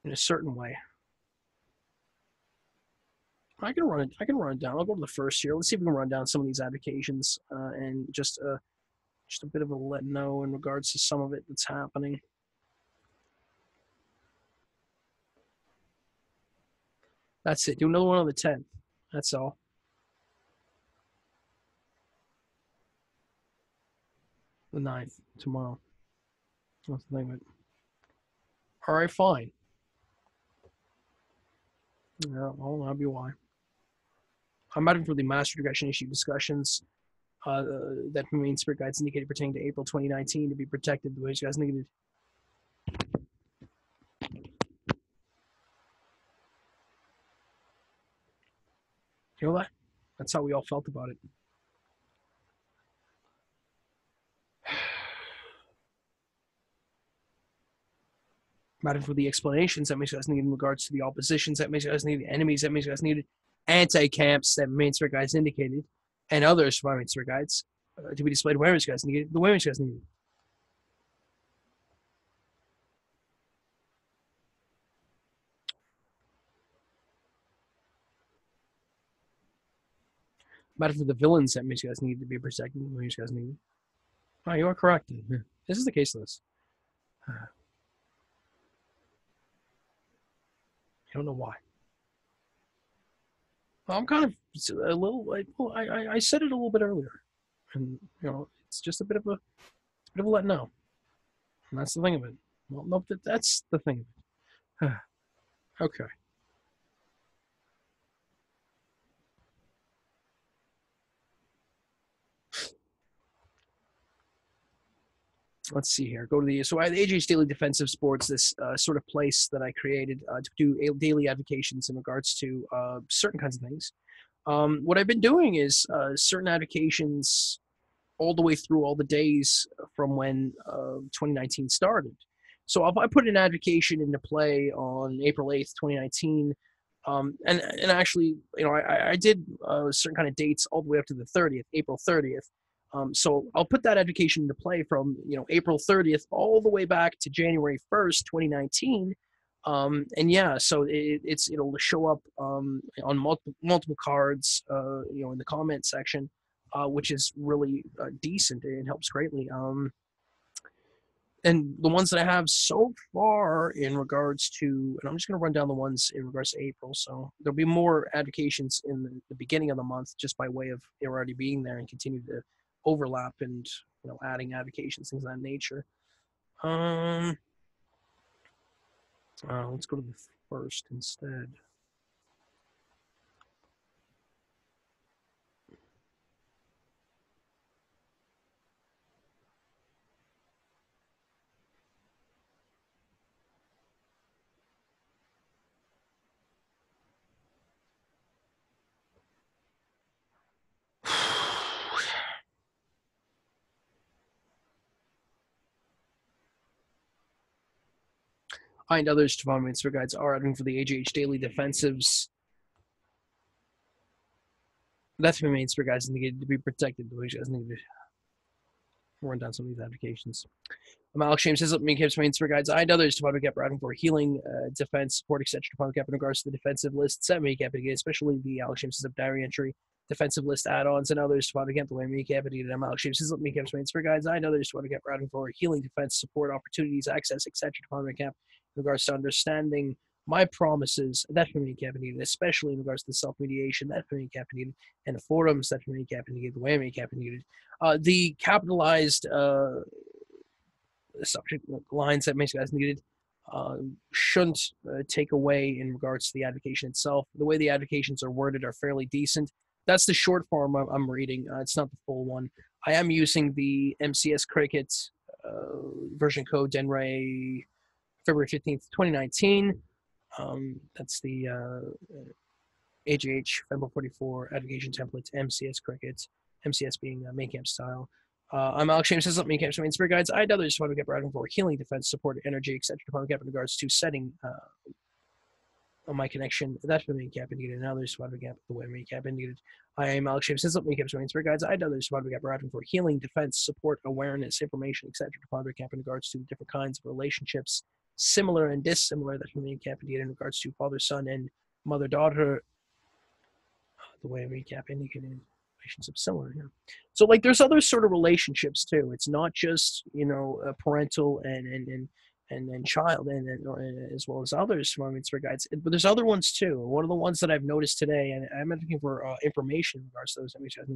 Speaker 1: in a certain way. I can run it down. I'll go to the first here. Let's see if we can run down some of these advocations and just a bit of a let know in regards to some of it that's happening. That's it. Do another one on the 10th. That's all. The 9th tomorrow. That's the thing of it. All right, fine. Yeah, well, that'll be why. I'm heading for the master direction issue discussions that main spirit guides indicated pertaining to April 2019 to be protected the way you guys needed. You know that? That's how we all felt about it. Matter for the explanations that makes you guys needed in regards to the oppositions that makes you guys needed, enemies that makes you guys needed, anti-camps that main spirit guides indicated, and others by main spirit guides to be displayed where you guys needed, the way you guys needed. Matter for the villains that makes you guys needed to be protected, the way you guys needed. Oh, you are correct. Yeah. This is the case list. I don't know why. I'm kind of a little. I said it a little bit earlier, and it's just a bit of a let know. And that's the thing of it. Well, nope, that's the thing of it. Okay, let's see here. Go to the so the AJH Daily Defensive Sports, this sort of place that I created to do daily advocations in regards to certain kinds of things. What I've been doing is certain advocations all the way through all the days from when 2019 started. So I put an advocation into play on April 8th, 2019. And actually, I did certain kind of dates all the way up to the 30th, April 30th. So I'll put that advocation into play from April 30th all the way back to January 1st, 2019. And yeah, so it'll show up on multiple cards, in the comment section, which is really decent. It helps greatly. And the ones that I have so far in regards to, and I'm just going to run down the ones in regards to April. So there'll be more advocations in the beginning of the month just by way of it already being there and continue to overlap and adding advocations, things of that nature. Um, Let's go to the first instead. I and others to follow my Instagram guides are advocating for the AJH Daily Defensives. That's my main Instagram guides needed to be protected. The way you guys need to run down some of these applications. I'm Alex James Hislop, me keeps my Instagram guides. I and others to follow Cap advocating for healing, defense, support, etc. to follow Cap in regards to the defensive list. Set me Cap, especially the Alex James Hislop diary entry, defensive list add-ons, and others to follow Cap the way me Cap and I'm Alex James Hislop, me keeps my Instagram guides. I and others to follow Cap advocating for healing, defense, support, opportunities, access, etc. to follow Cap in regards to understanding my promises, that for me Cap needed, especially in regards to self-mediation, that for me Cap needed, and the forums, that for me Cap needed, the way me Cap needed. The capitalized subject lines that makes guys needed shouldn't take away in regards to the advocation itself. The way the advocations are worded are fairly decent. That's the short form I'm reading. It's not the full one. I am using the MCS Cricket version code Denray February 15th, 2019. That's the AJH February 44 advocation template, MCS Cricket, MCS being main camp style. I'm Alex James Hislop, main camp spirit guides. I and others want to get riding for healing, defense, support, energy, etc. Department cap in regards to setting on my connection. That's the main cap needed, and others want to get the way main cap needed. I am Alex James Hislop, main camp spirit guides. I and others want to get riding for healing, defense, support, awareness, information, etc. Department cap in regards to different kinds of relationships, similar and dissimilar. That's the main cap needed in regards to father, son, and mother, daughter. The way main cap indicated. Relationships similar, yeah. So like there's other sort of relationships too. It's not just a parental and child and as well as others from Instagram guides, but there's other ones too. One of the ones that I've noticed today, and I'm looking for information in regards to those MHS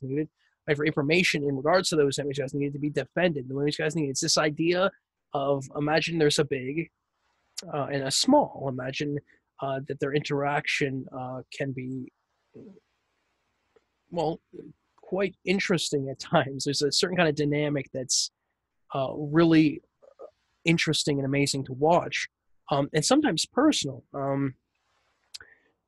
Speaker 1: needed, for information in regards to those MHS needed to be defended. The MHS needed. It's this idea of imagine there's a big and a small. Imagine that their interaction can be quite interesting at times. There's a certain kind of dynamic that's really interesting and amazing to watch, and sometimes personal.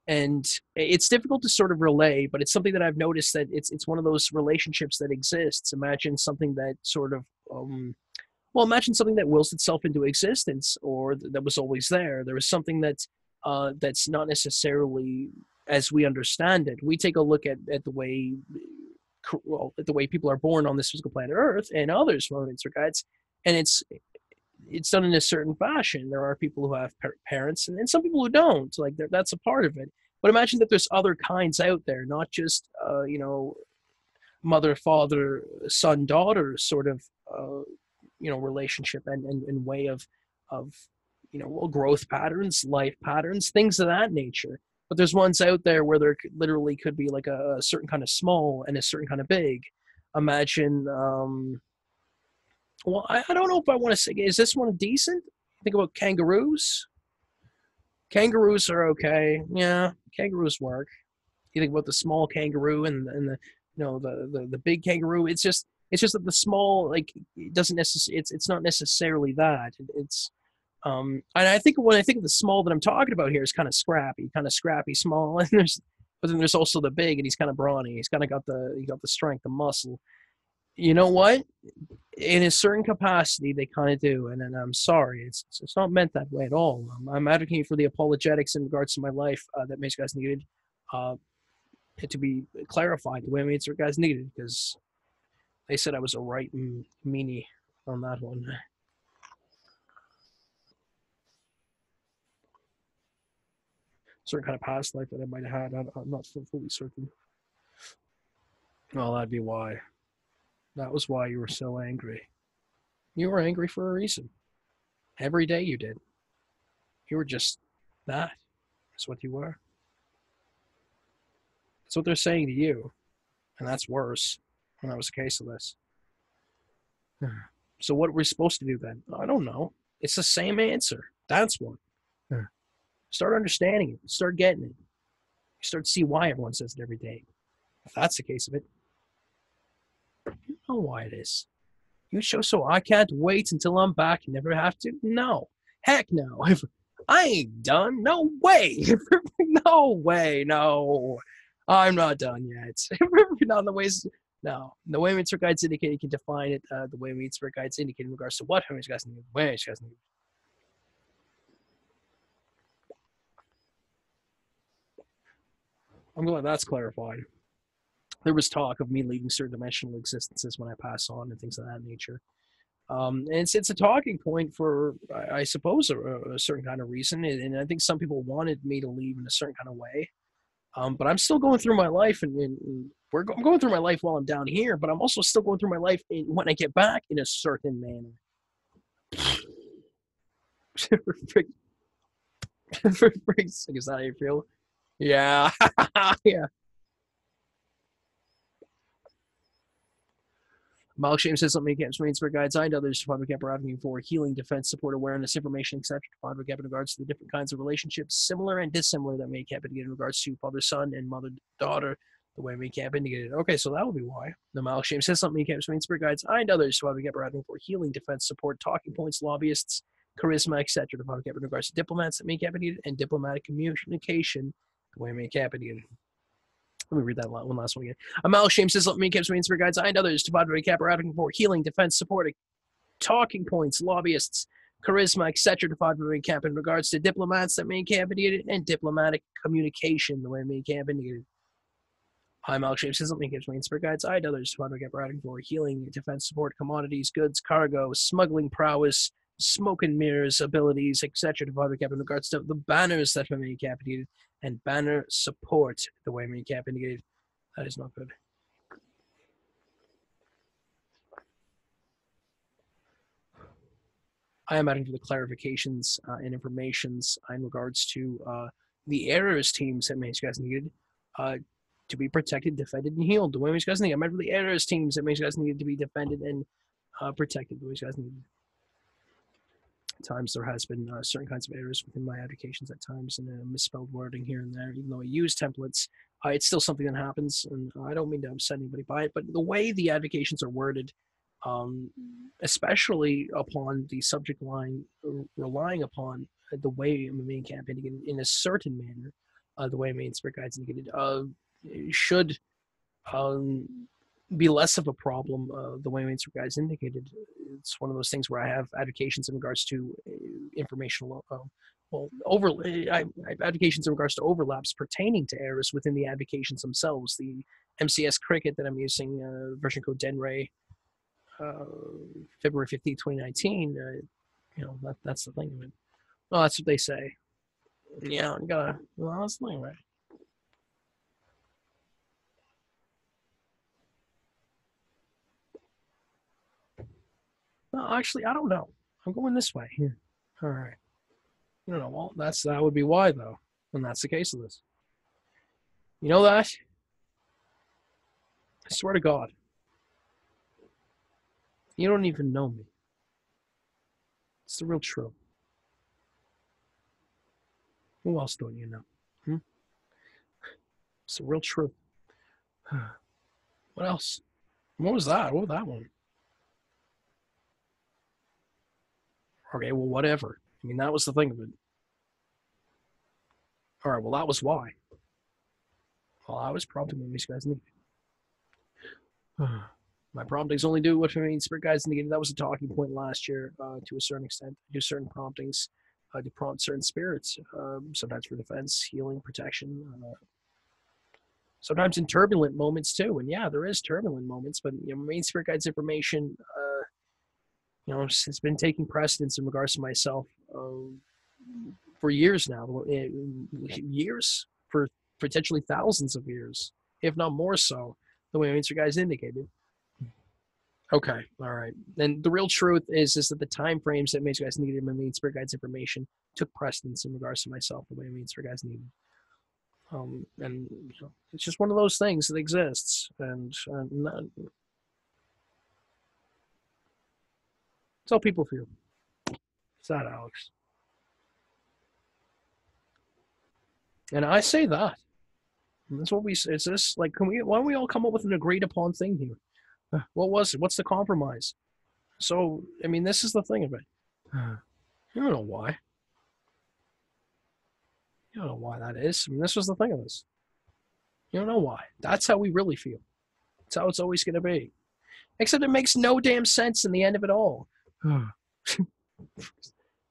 Speaker 1: And it's difficult to sort of relay, but it's something that I've noticed that it's one of those relationships that exists. Imagine something that sort of imagine something that wills itself into existence, or that was always there. There is something that's not necessarily as we understand it. We take a look at the way people are born on this physical planet Earth and others from Instagram guides, and it's done in a certain fashion. There are people who have parents and some people who don't. Like that's a part of it. But imagine that there's other kinds out there, not just mother, father, son, daughter sort of relationship and way of growth patterns, life patterns, things of that nature. But there's ones out there where there literally could be like a certain kind of small and a certain kind of big. Imagine, I don't know if I want to say, is this one decent? Think about kangaroos. Kangaroos are okay. Yeah, kangaroos work. You think about the small kangaroo and the big kangaroo. It's just that the small, like, it doesn't necessarily, it's not necessarily that. It's and I think when I think of the small that I'm talking about here is kind of scrappy small, and but then there's also the big, and he's kind of brawny. He's kind of got the strength, the muscle. You know what? In a certain capacity, they kind of do, and I'm sorry, it's not meant that way at all. I'm advocating for the apologetics in regards to my life that makes guys needed to be clarified the way makes guys needed, because they said I was a right meanie on that one. Certain kind of past life that I might have had. I'm not fully certain. Well, that'd be why. That was why you were so angry. You were angry for a reason. Every day you did. You were just that. That's what you were. That's what they're saying to you. And that's worse. And that was the case of this. So what were we supposed to do then? I don't know. It's the same answer. That's one. Start understanding it. Start getting it. You start to see why everyone says it every day. If that's the case of it, you know why it is. You show so I can't wait until I'm back and never have to. No, heck no. I ain't done. No way. No way. No, I'm not done yet. Not in the ways. No, the way Minster Guides indicate, you can define it. The way Minster Guides indicate in regards to what Minster Guides need. Way Minster Guides need. I'm glad that's clarified. There was talk of me leaving certain dimensional existences when I pass on and things of that nature. And it's a talking point for, I suppose, a certain kind of reason. And I think some people wanted me to leave in a certain kind of way. But I'm still going through my life, and I'm going through my life while I'm down here, but I'm also still going through my life when I get back in a certain manner. Is that how you feel? Yeah. Yeah. Alex James says something camps Marine Spirit Guides and others to find camp are advocating for healing, defense, support, awareness, information, etc. To find camp in regards to the different kinds of relationships, similar and dissimilar, that may camp indicate in regards to father-son and mother-daughter, the way may camp indicated. Okay, so that would be why. The Alex James says something camps Marine Spirit Guides and others to find camp are advocating for healing, defense, support, talking points, lobbyists, charisma, etc. To find camp in regards to diplomats that may camp indicated and diplomatic communication, the way may camp indicated. Let me read that one last one again. Alex James says, let me keep Marine Spirit Guides and others to provide recap or advocating for healing, defense, support, talking points, lobbyists, charisma, etc. to provide recap in regards to diplomats that may camp indicated and diplomatic communication, the way may camp indicated. Alex James says, let me keep Marine Spirit Guides and others to provide recap or advocating for healing, defense, support, commodities, goods, cargo, smuggling prowess, smoke and mirrors, abilities, etc. to provide recap in regards to the banners that may camp indicated and banner support, the way may camp indicated. That is not good. I am adding to the clarifications and informations in regards to the errors teams that Mace guys needed to be protected, defended, and healed. The way Mace guys needed. I'm adding for the errors teams that Mace guys needed to be defended and protected. The way Mace guys needed. At times there has been certain kinds of errors within my advocations at times, and misspelled wording here and there. Even though I use templates, it's still something that happens, and I don't mean to upset anybody by it. But the way the advocations are worded, especially upon the subject line, relying upon the way main campaign in a certain manner, the way main spirit guides indicated, should be less of a problem. The way main spirit guides indicated, it's one of those things where I have advocations in regards to informational. I have advocations in regards to overlaps pertaining to errors within the advocations themselves. The MCS Cricket that I'm using, version code Denray, February 15th, 2019, that's the thing of it. Well, that's what they say. Yeah, you gotta, well, that's the thing, right? No, actually, I don't know. I'm going this way here. All right. I don't know. Well, that would be why, though, and that's the case of this. You know that? I swear to God. You don't even know me. It's the real truth. Who else don't you know? Hmm? It's the real truth. What else? What was that? What was that one? Okay, well, whatever. I mean, that was the thing of it. All right, well, that was why. Well, I was prompting when these guys needed. My promptings only do what spirit guides needed. That was a talking point last year to a certain extent. I do certain promptings to prompt certain spirits, sometimes for defense, healing, protection, sometimes in turbulent moments too. And yeah, there is turbulent moments, but main spirit guides information, it's been taking precedence in regards to myself for years now, years, for potentially thousands of years, if not more so, the way main spirit guides indicated. Okay, all right. And the real truth is that the time frames that main spirit guides needed my main spirit guides information took precedence in regards to myself, the way main spirit guides needed. And it's just one of those things that exists, and that's how people feel. Is that Alex? And I say that. And that's what we. Is this like? Can we? Why don't we all come up with an agreed upon thing here? What was it? What's the compromise? So, I mean, this is the thing of it. You don't know why. You don't know why that is. I mean, this was the thing of this. You don't know why. That's how we really feel. That's how it's always going to be. Except it makes no damn sense in the end of it all. It's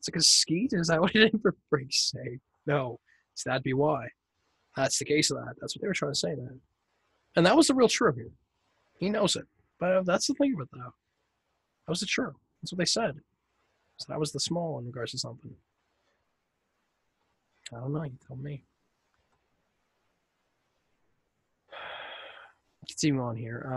Speaker 1: like a skeet? Is that what it is, for freak's sake? No. So that'd be why. That's the case of that. That's what they were trying to say then. And that was the real true here. He knows it. But that's the thing of it, though. That was the true. That's what they said. So that was the small in regards to something. I don't know. You tell me. Continue on here.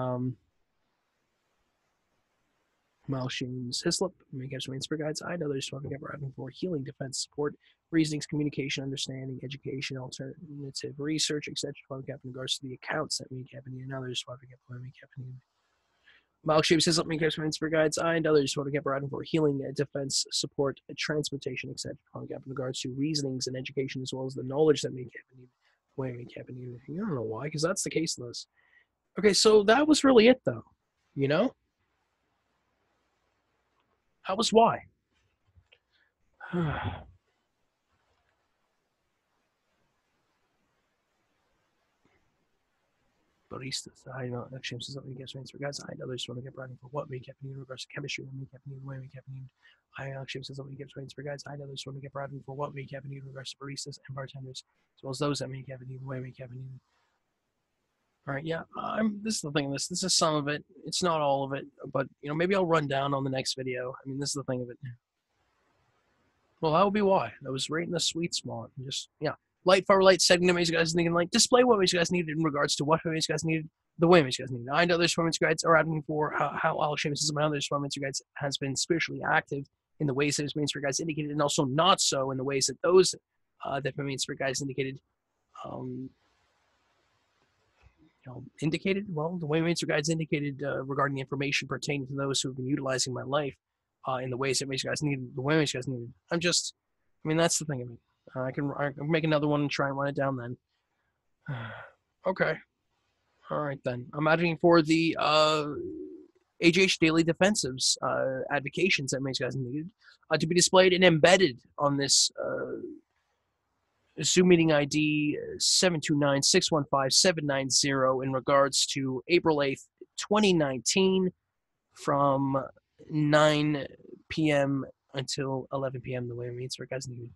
Speaker 1: Alex James Hislop, Makeup for Guides. I know there's talking about writing for healing, defense, support, reasonings, communication, understanding, education, alternative research, etc. In regards to the accounts that Makeup and others Alex James Hislop, Makeup for Guides. I and others writing for healing, defense, support, transportation, etc. In regards to reasonings and education, as well as the knowledge that Makeup need. You don't know why, because that's the case of this. Okay, so that was really it, though. You know? That was why. Baristas. I know Alex James is something gets for guys. I know others want to get writing for what we kept in regards to chemistry and we kept in the way we kept in. I Alex James is something gets for guys. I know others want to get writing for what we kept in regards to baristas and bartenders, as well as those that we kept in the way we kept in. All right, yeah. This is the thing. This is some of it. It's not all of it, but maybe I'll run down on the next video. I mean, this is the thing of it. Well, that would be why. That was right in the sweet spot. Just, yeah. Light for light setting that you guys thinking, like, display what you guys needed in regards to what you guys needed, the way you guys needed. I know there's performance guides are advocating for how Alex James and other performance guides has been spiritually active in the ways that his mainstream guides indicated, and also not so in the ways that those that mainstream guides indicated. Indicated, well, the way mainstream guides indicated regarding the information pertaining to those who have been utilizing my life in the ways that you guys needed, the way you guys needed. That's the thing of it. I can make another one and try and run it down then. Okay. All right, then. I'm advocating for the AJH Daily Defensives advocations that you guys needed to be displayed and embedded on this Zoom meeting ID 729-615-790 in regards to April 8th, 2019 from 9 p.m. until 11 p.m. the way it means for guys needed.